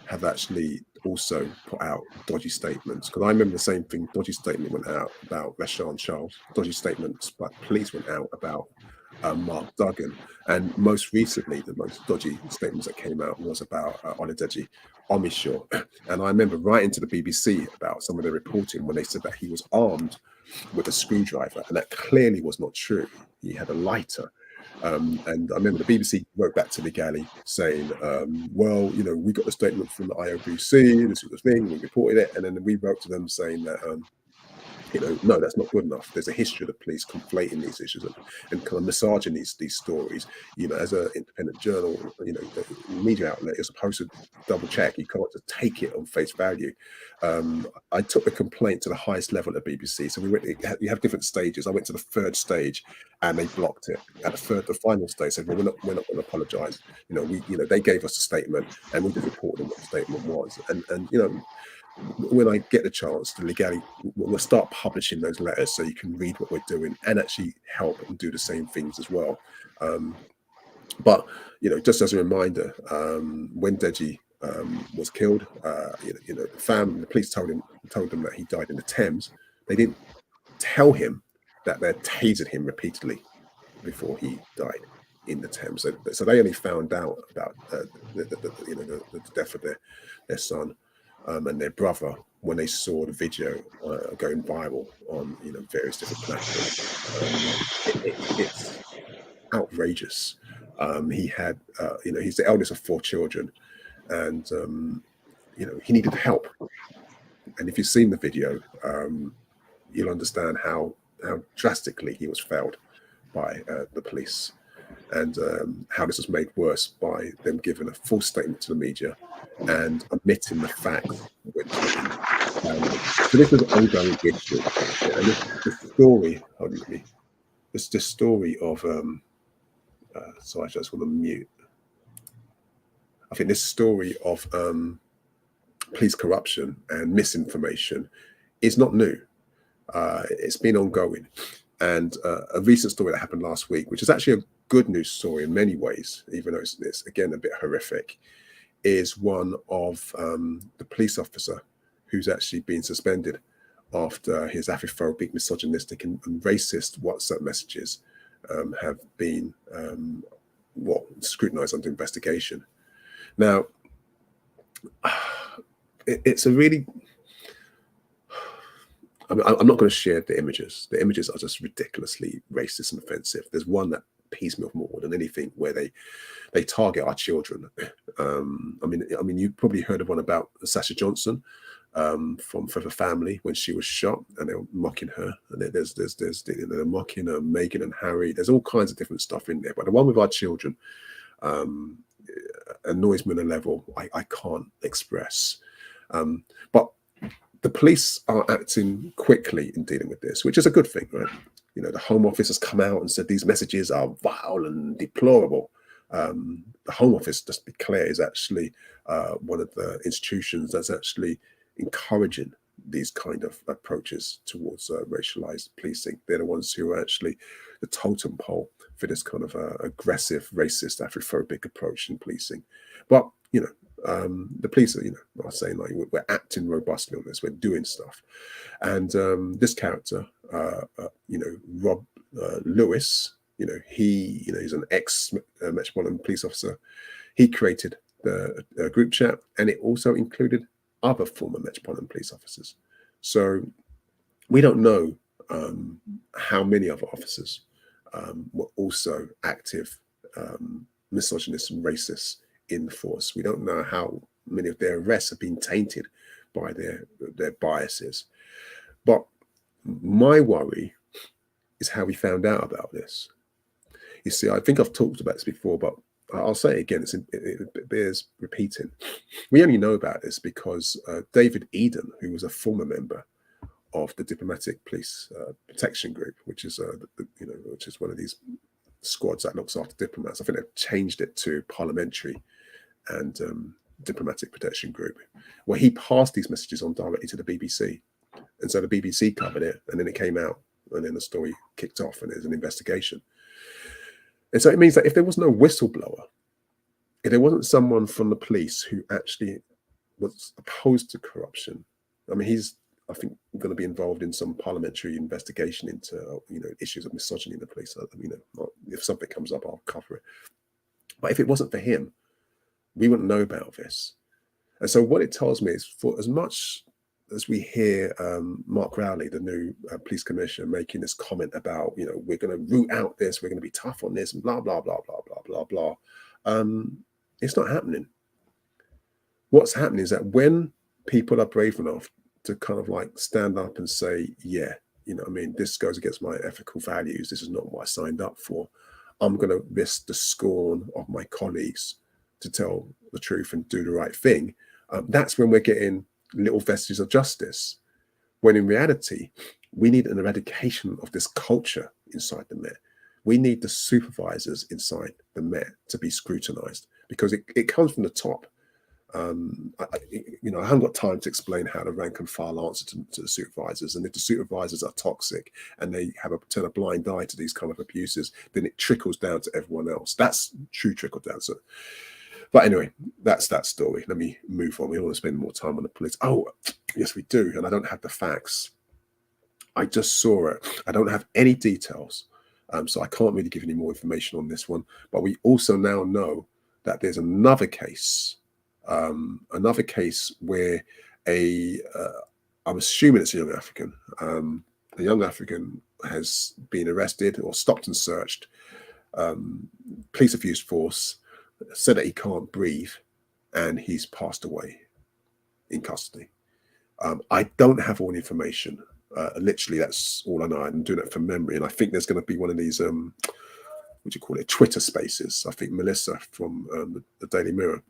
have actually also put out dodgy statements. Because I remember the same thing, dodgy statement went out about Rashawn Charles, dodgy statements by police went out about Mark Duggan. And most recently, the most dodgy statements that came out was about Oladeji Omishaw. And I remember writing to the BBC about some of the reporting when they said that he was armed with a screwdriver, and that clearly was not true. He had a lighter. And I remember the BBC wrote back to the galley saying, well, we got the statement from the IOPC, this was the thing, we reported it. And then we wrote to them saying that, no, that's not good enough. There's a history of the police conflating these issues and kind of massaging these stories. As an independent journal, media outlet, you're supposed to double check. You can't just take it on face value. I took the complaint to the highest level at the BBC. So you have different stages. I went to the third stage and they blocked it. At the final stage, said, well, we're not going to apologise. They gave us a statement and we just reported what the statement was. And when I get the chance, the legality, we'll start publishing those letters so you can read what we're doing and actually help and do the same things as well. But just as a reminder, when Deji was killed, the police told them that he died in the Thames. They didn't tell him that they tasered him repeatedly before he died in the Thames. So they only found out about the death of their son. And their brother when they saw the video going viral on various different platforms. It's outrageous. He had he's the eldest of 4 children, and he needed help. And if you've seen the video, you'll understand how drastically he was failed by the police, and how this was made worse by them giving a false statement to the media and omitting the facts which were in so this is an ongoing issue. And the story, hold on, it's the story of sorry, I just want to mute. I think this story of police corruption and misinformation is not new. It's been ongoing. And a recent story that happened last week, which is actually a good news story in many ways, even though it's again a bit horrific, is one of the police officer who's actually been suspended after his Afrophobic, misogynistic, and racist WhatsApp messages have been scrutinized under investigation. Now, it's a really... I'm not going to share the images. The images are just ridiculously racist and offensive. There's one that pees me off more than anything, where they target our children. I mean, you probably heard of one about Sasha Johnson from For the Family when she was shot, and they were mocking her. And they're mocking Meghan and Harry. There's all kinds of different stuff in there. But the one with our children annoys me on a level I can't express. But the police are acting quickly in dealing with this, which is a good thing, right? You know, the Home Office has come out and said these messages are vile and deplorable. The Home Office, just to be clear, is actually one of the institutions that's actually encouraging these kind of approaches towards racialized policing. They're the ones who are actually the totem pole for this kind of aggressive, racist, Afrophobic approach in policing. But, you know, the police are, are saying, like, we're acting robustly on this, we're doing stuff. And this character, Rob Lewis, he's an ex-Metropolitan Police officer. He created the group chat, and it also included other former Metropolitan Police officers. So we don't know how many other officers were also active misogynists and racists in the force. We don't know how many of their arrests have been tainted by their biases. But my worry is how we found out about this. You see, I think I've talked about this before, but I'll say it again, it bears repeating. We only know about this because David Eden, who was a former member of the Diplomatic Police Protection Group, which is which is one of these squads that looks after diplomats. I think they've changed it to Parliamentary and Diplomatic Protection Group, where he passed these messages on directly to the BBC. And so the BBC covered it, and then it came out, and then the story kicked off, and there's an investigation. And so it means that if there was no whistleblower, if there wasn't someone from the police who actually was opposed to corruption, I mean, he's, I think, going to be involved in some parliamentary investigation into, issues of misogyny in the police. If something comes up, I'll cover it. But if it wasn't for him, we wouldn't know about this. And so what it tells me is, for as much as we hear Mark Rowley, the new police commissioner, making this comment about, we're going to root out this, we're going to be tough on this, and blah, blah, blah, blah, blah, blah, blah. It's not happening. What's happening is that when people are brave enough to kind of like stand up and say, yeah, this goes against my ethical values, this is not what I signed up for, I'm going to risk the scorn of my colleagues to tell the truth and do the right thing, that's when we're getting little vestiges of justice. When in reality, we need an eradication of this culture inside the Met. We need the supervisors inside the Met to be scrutinized, because it comes from the top. I haven't got time to explain how the rank and file answer to the supervisors. And if the supervisors are toxic and they turn a blind eye to these kind of abuses, then it trickles down to everyone else. That's true trickle down. So, but anyway, that's that story. Let me move on. We don't want to spend more time on the police. Oh, yes, we do. And I don't have the facts. I just saw it. I don't have any details. So I can't really give any more information on this one. But we also now know that there's another case where I'm assuming it's a young African. A young African has been arrested or stopped and searched. Police have used force, said that he can't breathe, and he's passed away in custody. I don't have all the information. Literally, that's all I know. I'm doing it from memory, and I think there's going to be one of these what do you call it, Twitter Spaces. I think Melissa from the Daily Mirror,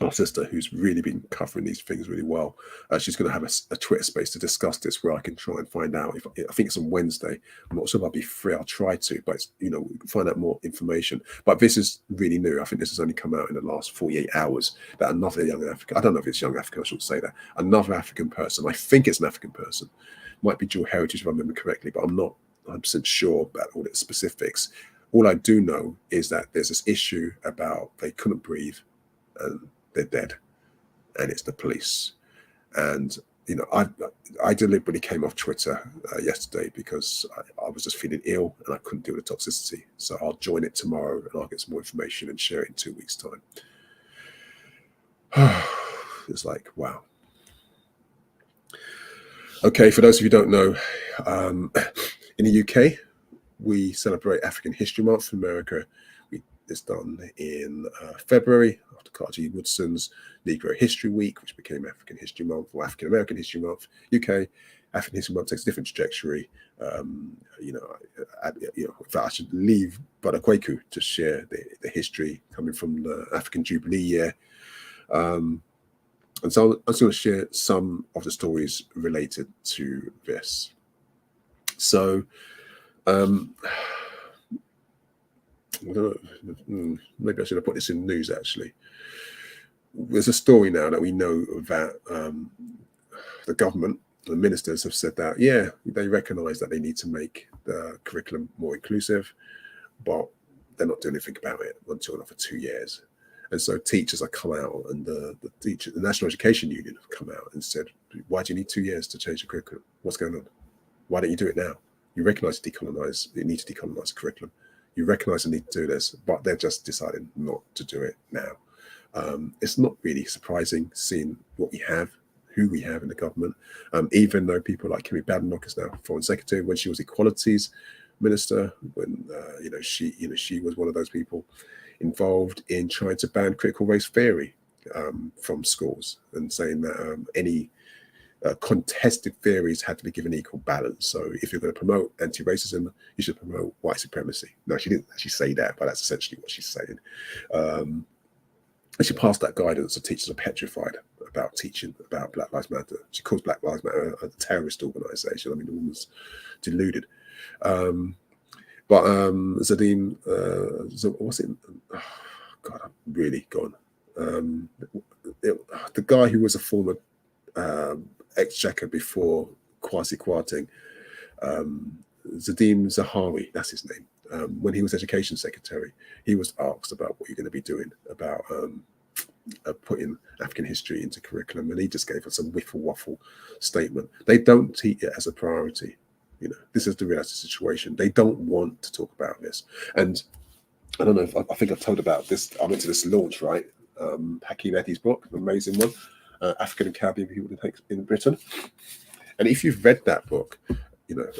our sister, who's really been covering these things really well, she's going to have a Twitter space to discuss this, where I can try and find out. If I think it's on Wednesday, I'm not sure if I'll be free. I'll try to, but it's, we can find out more information. But this is really new. I think this has only come out in the last 48 hours. That another young African, I don't know if it's young African, I shouldn't say that, another African person, I think it's an African person, might be dual heritage if I remember correctly, but I'm not 100% sure about all the specifics. All I do know is that there's this issue about they couldn't breathe and they're dead, and it's the police. And I deliberately came off Twitter yesterday because I was just feeling ill and I couldn't deal with the toxicity. So I'll join it tomorrow and I'll get some more information and share it in 2 weeks' time. It's like, wow. Okay, for those of you who don't know, in the UK, we celebrate African History Month. In America, it's done in February after Carter G. Woodson's Negro History Week, which became African History Month, or African American History Month. UK, African History Month takes a different trajectory. In fact, I should leave Brother Kwaku to share the history coming from the African Jubilee year. And so I'm just going to share some of the stories related to this. So, maybe I should have put this in news, actually. There's a story now that we know that the government, the ministers have said that, yeah, they recognize that they need to make the curriculum more inclusive, but they're not doing anything about it until another 2 years. And so teachers have come out, and the National Education Union have come out and said, why do you need 2 years to change the curriculum? What's going on? Why don't you do it now? You recognize you need to decolonize the curriculum. You recognize the need to do this, but they're just deciding not to do it now. It's not really surprising seeing what we have, who we have in the government, even though people like Kemi Badenoch is now Foreign Secretary. When she was Equalities Minister, when she was one of those people involved in trying to ban critical race theory from schools, and saying that any contested theories had to be given equal balance. So if you're going to promote anti-racism, you should promote white supremacy. No, she didn't actually say that, but that's essentially what she's saying. And she passed that guidance, so teachers are petrified about teaching about Black Lives Matter. She calls Black Lives Matter a terrorist organization. I mean, the woman's deluded. But Zadim, what's it? Oh, God, I'm really gone. The guy who was a former exchequer before Kwasi Kwarteng, Zadim Zahawi, that's his name. When he was Education Secretary, he was asked about what you're going to be doing about putting African history into curriculum, and he just gave us a whiffle waffle statement. They don't teach it as a priority. This is the reality situation. They don't want to talk about this. And I don't know if I think I've told about this. I went to this launch, right? Hakeem Eddy's book, an amazing one, African and Caribbean People in Britain. And if you've read that book,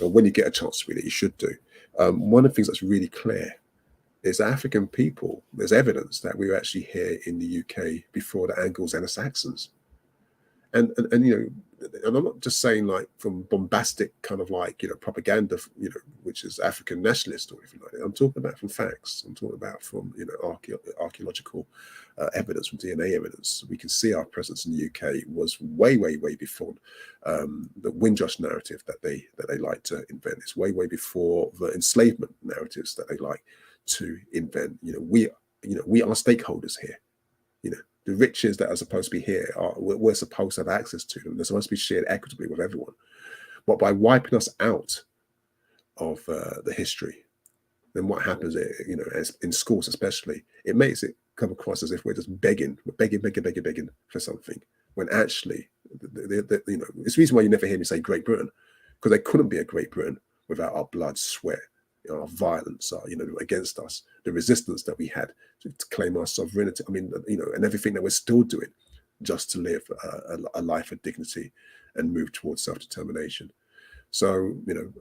or when you get a chance to read it, you should do. One of the things that's really clear is African people, there's evidence that we were actually here in the UK before the Angles and the Saxons. And I'm not just saying like from bombastic kind of like, propaganda, which is African nationalist or anything like that. I'm talking about from facts. I'm talking about from, archaeological evidence, from DNA evidence. We can see our presence in the UK was way, way, way before the Windrush narrative that they like to invent. It's way, way before the enslavement narratives that they like to invent. We are stakeholders here. The riches that are supposed to be here, we're supposed to have access to them. They're supposed to be shared equitably with everyone. But by wiping us out of the history, then what happens, as in schools especially, it makes it come across as if we're just begging for something. When actually, it's the reason why you never hear me say Great Britain, because there couldn't be a Great Britain without our blood, sweat, our violence, against us, the resistance that we had to claim our sovereignty. I mean, and everything that we're still doing just to live a life of dignity and move towards self-determination. So,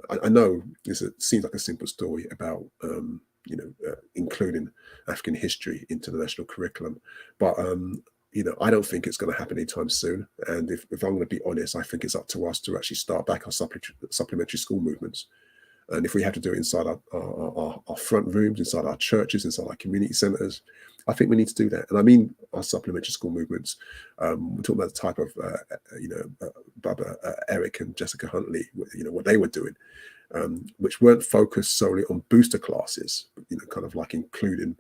I know it seems like a simple story about, including African history into the national curriculum, but I don't think it's going to happen anytime soon. And if I'm going to be honest, I think it's up to us to actually start back our supplementary school movements. And if we have to do it inside our front rooms, inside our churches, inside our community centres, I think we need to do that. And I mean our supplementary school movements. We're talking about the type of, Baba, Eric and Jessica Huntley, what they were doing, which weren't focused solely on booster classes, kind of like including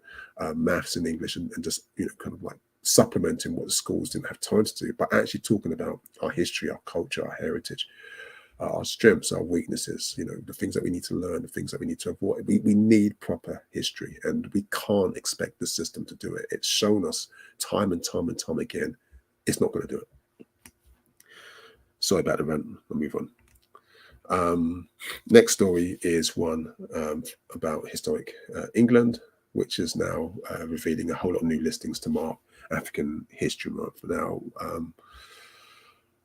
maths and English and just, kind of like supplementing what the schools didn't have time to do, but actually talking about our history, our culture, our heritage, our strengths, our weaknesses, the things that we need to learn, the things that we need to avoid. We need proper history, and we can't expect the system to do it. It's shown us time and time and time again, it's not going to do it. Sorry about the rant, I'll move on. Next story is one about historic England, which is now revealing a whole lot of new listings to mark African History Month. Now,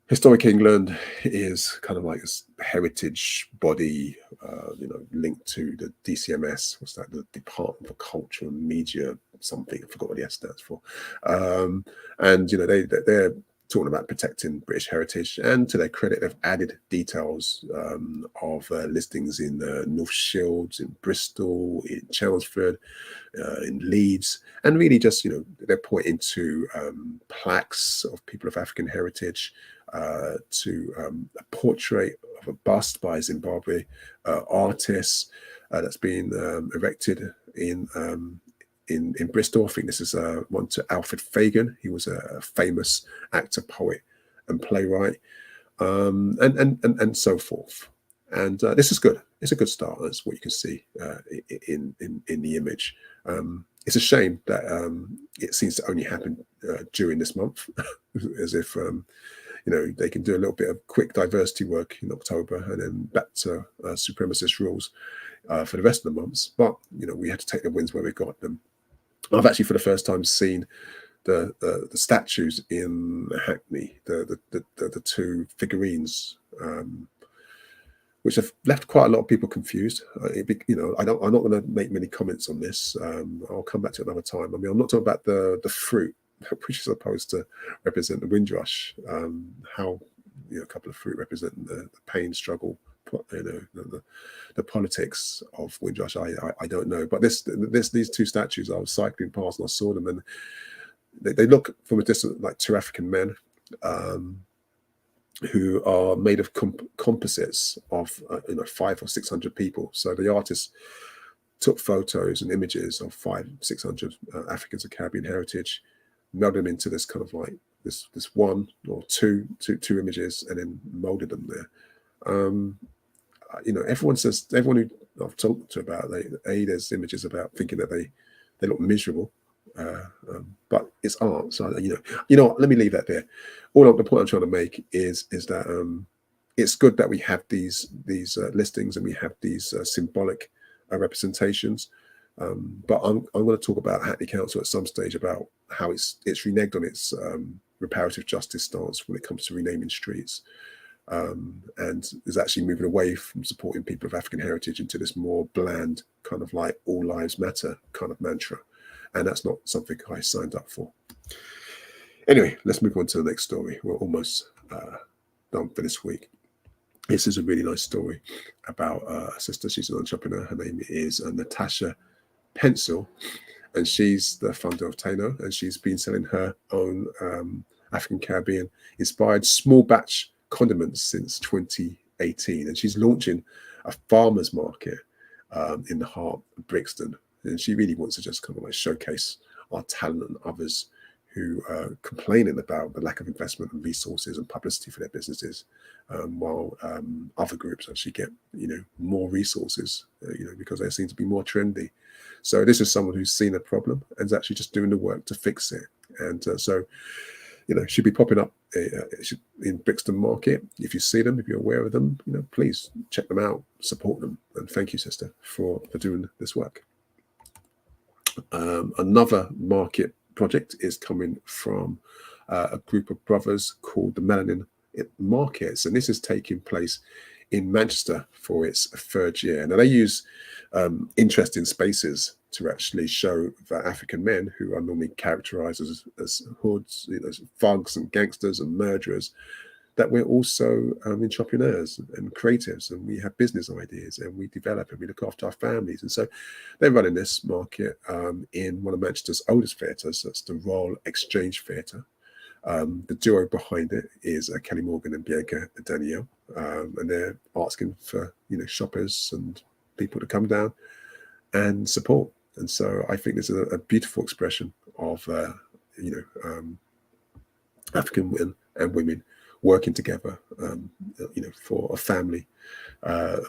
Historic England is kind of like a heritage body, linked to the DCMS. What's that? The Department for Culture and Media, something. I forgot what the S stands for. And they're talking about protecting British heritage. And to their credit, they've added details of listings in North Shields, in Bristol, in Chelmsford, in Leeds, and really just they're pointing to plaques of people of African heritage. To a portrait of a bust by a Zimbabwe artist that's been erected in Bristol. I think this is one to Alfred Fagan. He was a famous actor, poet, and playwright, and so forth. And this is good. It's a good start. That's what you can see in the image. It's a shame that it seems to only happen during this month, as if. They can do a little bit of quick diversity work in October and then back to supremacist rules for the rest of the months. But, we had to take the wins where we got them. I've actually, for the first time, seen the statues in Hackney, the two figurines, which have left quite a lot of people confused. I'm not going to make many comments on this. I'll come back to it another time. I mean, I'm not talking about the fruit, which is supposed to represent the Windrush, how a couple of fruit represent the pain, struggle, the politics of Windrush. I don't know, but these two statues, I was cycling past and I saw them, and they look from a distance like two African men who are made of composites of 500 or 600 people. So the artist took photos and images of 500-600 Africans of Caribbean heritage, melded them into this kind of like this one or two images, and then molded them there. Everyone who I've talked to about, there's images about thinking that they look miserable, but it's art. So let me leave that there. The point I'm trying to make is that it's good that we have these listings and we have these symbolic representations. But I'm going to talk about Hackney Council at some stage about how it's reneged on its reparative justice stance when it comes to renaming streets, and is actually moving away from supporting people of African heritage into this more bland kind of like all lives matter kind of mantra, and that's not something I signed up for. Anyway, let's move on to the next story. We're almost done for this week. This is a really nice story about a sister. She's an entrepreneur. Her name is Natasha Pencil, and she's the founder of Tano, and she's been selling her own African Caribbean inspired small batch condiments since 2018, and she's launching a farmers market in the heart of Brixton, and she really wants to just kind of like showcase our talent and others who are complaining about the lack of investment and resources and publicity for their businesses, while other groups actually get more resources because they seem to be more trendy. So this is someone who's seen a problem and is actually just doing the work to fix it. And so she'll be popping up in Brixton Market. If you see them, if you're aware of them, please check them out, support them, and thank you, sister, for doing this work. Another market project is coming from a group of brothers called the Melanin Markets, and this is taking place in Manchester for its third year. Now they use interesting spaces to actually show that African men, who are normally characterized as hoods, thugs and gangsters and murderers, that we're also entrepreneurs and creatives, and we have business ideas, and we develop and we look after our families. And so they're running this market in one of Manchester's oldest theatres. That's the Royal Exchange Theatre. The duo behind it is Kelly Morgan and Bianca Danielle, and they're asking for shoppers and people to come down and support. And so I think this is a beautiful expression of African men and women working together, for a family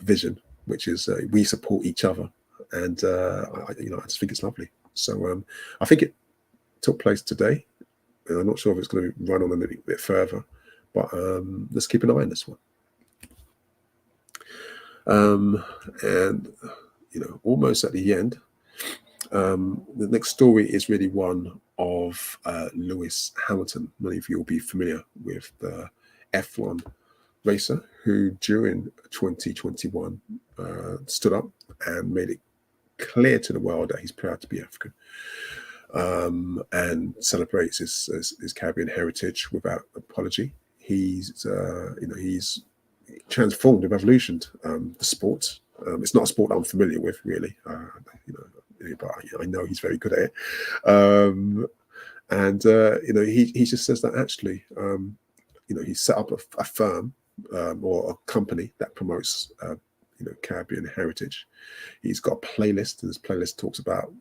vision, which is we support each other, and I just think it's lovely. So I think it took place today. And I'm not sure if it's going to run on a little bit further, but let's keep an eye on this one. And almost at the end, the next story is really one of Lewis Hamilton. Many of you will be familiar with the F1 racer who during 2021 stood up and made it clear to the world that he's proud to be African, and celebrates his Caribbean heritage without apology. He's transformed and revolutioned the sport. It's not a sport I'm familiar with, really, but I know he's very good at it. He just says that actually, he set up a firm or a company that promotes Caribbean heritage. He's got a playlist, and his playlist talks about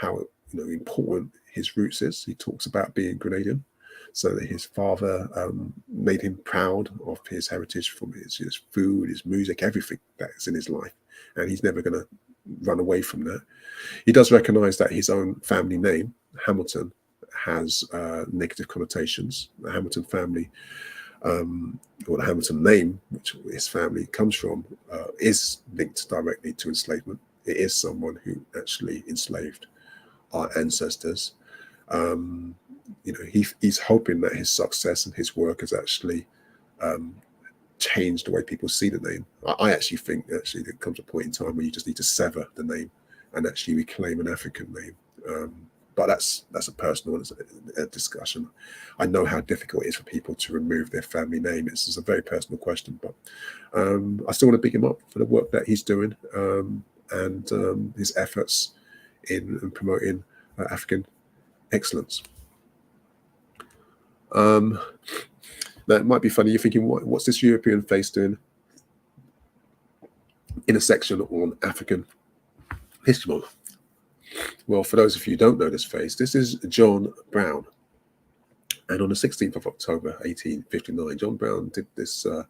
how important his roots is. He talks about being Grenadian, so that his father made him proud of his heritage from his food, his music, everything that is in his life, and he's never going to run away from that. He does recognize that his own family name, Hamilton, has negative connotations. The Hamilton family, or the Hamilton name, which his family comes from, is linked directly to enslavement. It is someone who actually enslaved our ancestors. He's hoping that his success and his work has actually changed the way people see the name. I actually think there comes a point in time where you just need to sever the name and actually reclaim an African name. But that's a personal discussion. I know how difficult it is for people to remove their family name. It's a very personal question, but I still want to big him up for the work that he's doing, and his efforts in promoting African excellence. That might be funny. You're thinking, what's this European face doing in a section on African History Month? Well, for those of you who don't know this face, this is John Brown. And on the 16th of October, 1859, John Brown did this a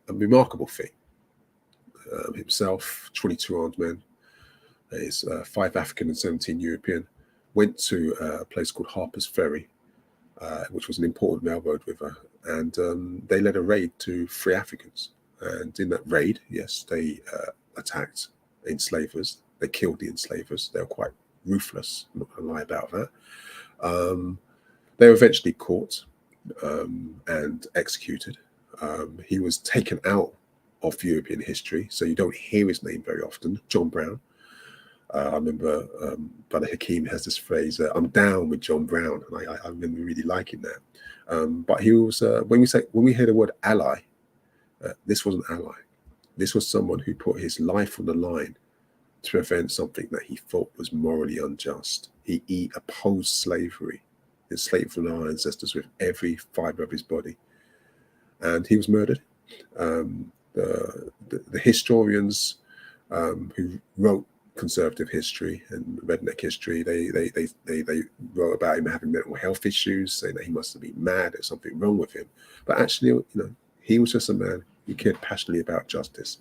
remarkable thing. Himself, 22 armed men, his 5 African and 17 European, went to a place called Harper's Ferry, which was an important railroad river, and they led a raid to 3 Africans. And in that raid, yes, they attacked enslavers. They killed the enslavers. They were quite ruthless, I'm not going to lie about that. They were eventually caught and executed. He was taken out of European history, so you don't hear his name very often, John Brown. I remember Brother Hakeem has this phrase, "I'm down with John Brown," and I remember really liking that. But he was when we hear the word ally, this was an ally. This was someone who put his life on the line to prevent something that he thought was morally unjust. He opposed slavery, enslaved from our ancestors with every fiber of his body, and he was murdered. The historians who wrote conservative history and redneck history, they wrote about him having mental health issues, saying that he must have been mad, there's something wrong with him. But actually, he was just a man who cared passionately about justice,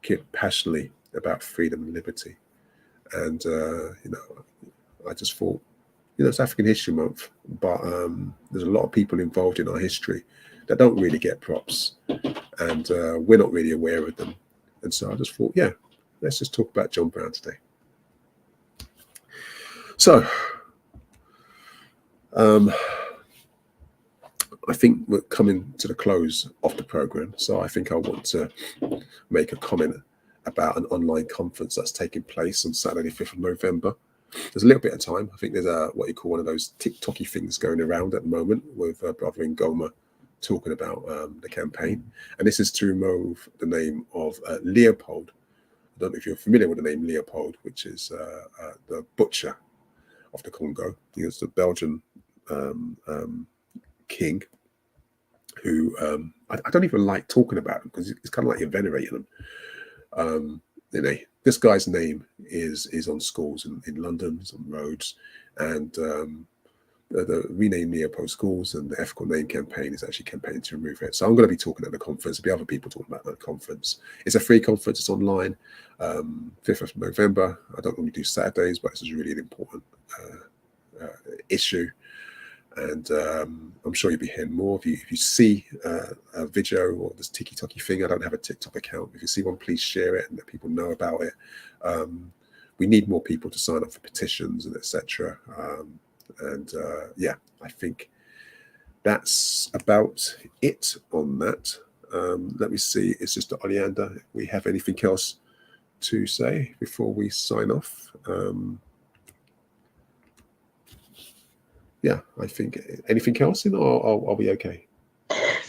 cared passionately about freedom and liberty. And I just thought, it's African History Month, but there's a lot of people involved in our history that don't really get props, and we're not really aware of them. And so I just thought, let's just talk about John Brown today. So I think we're coming to the close of the program, so I think I want to make a comment about an online conference that's taking place on Saturday, 5th of November. There's a little bit of time. I think there's what you call one of those TikToky things going around at the moment with Brother Ngoma talking about the campaign. And this is to remove the name of Leopold. I don't know if you're familiar with the name Leopold, which is the butcher of the Congo. He was the Belgian king who I don't even like talking about him because it's kind of like you're venerating him. This guy's name is on schools in London, it's on roads, and the Rename Leopold Schools and the Ethical Name Campaign is actually campaigning to remove it. So I'm going to be talking at the conference. There'll be other people talking about that conference. It's a free conference. It's online, 5th of November. I don't normally do Saturdays, but this is really an important issue. And I'm sure you'll be hearing more. If you see a video or this TikToky thing, I don't have a TikTok account. If you see one, please share it and let people know about it. We need more people to sign up for petitions and etc. Yeah, I think that's about it on that. Let me see. It's just Oleander. Do we have anything else to say before we sign off? Yeah, I think anything else in, or are we okay?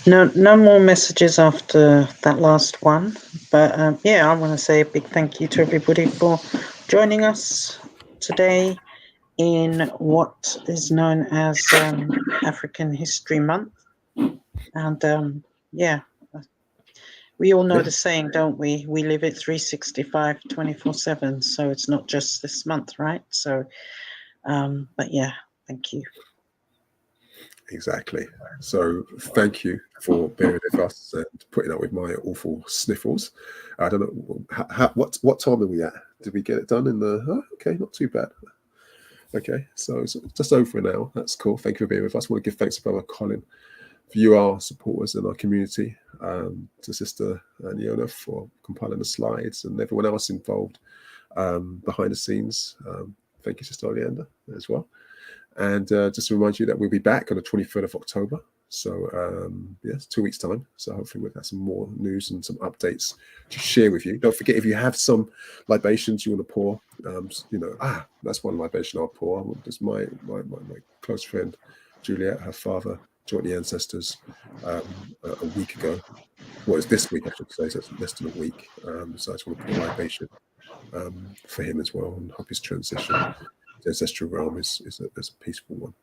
No more messages after that last one. But yeah, I want to say a big thank you to everybody for joining us today in what is known as African History Month. And yeah, we all know the saying, don't we? We live it 365, 24/7. So it's not just this month, right? So, but yeah, thank you. Exactly. So thank you for bearing with us and putting up with my awful sniffles. I don't know what time are we at? Did we get it done in the? Okay, not too bad. Okay, so it's just over an hour. That's cool. Thank you for being with us. I want to give thanks to Brother Colin for you, our supporters in our community, to Sister Neona for compiling the slides and everyone else involved behind the scenes. Thank you, Sister Oleander, as well. And just to remind you that we'll be back on the 23rd of October. So, yes, 2 weeks' time. So hopefully we'll have some more news and some updates to share with you. Don't forget, if you have some libations you want to pour, that's one libation I'll pour. Just my close friend, Juliet, her father, joined the ancestors a week ago. Well, it's this week, I should say, so it's less than a week. So I just want to pour a libation for him as well, and hope his transition the ancestral realm is a peaceful one.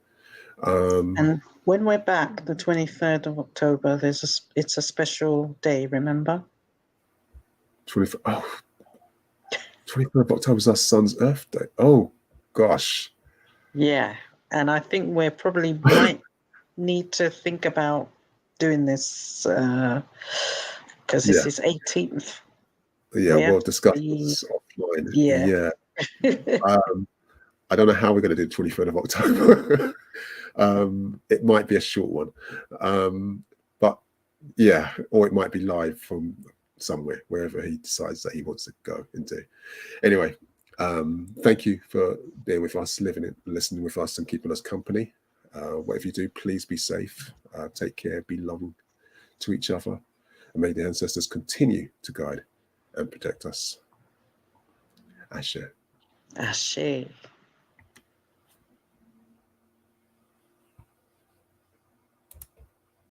And when we're back, the 23rd of October, it's a special day, remember? 23rd of October is our son's Earth Day. Oh, gosh. Yeah, and I think we probably might need to think about doing this because this is 18th. Yeah, we'll discuss this offline. Yeah. I don't know how we're going to do the 23rd of October. It might be a short one. But yeah, or it might be live from somewhere, wherever he decides that he wants to go and do. Anyway, thank you for being with us, listening with us and keeping us company. Whatever you do, please be safe. Take care, be loving to each other, and may the ancestors continue to guide and protect us. Ashe. Ashe.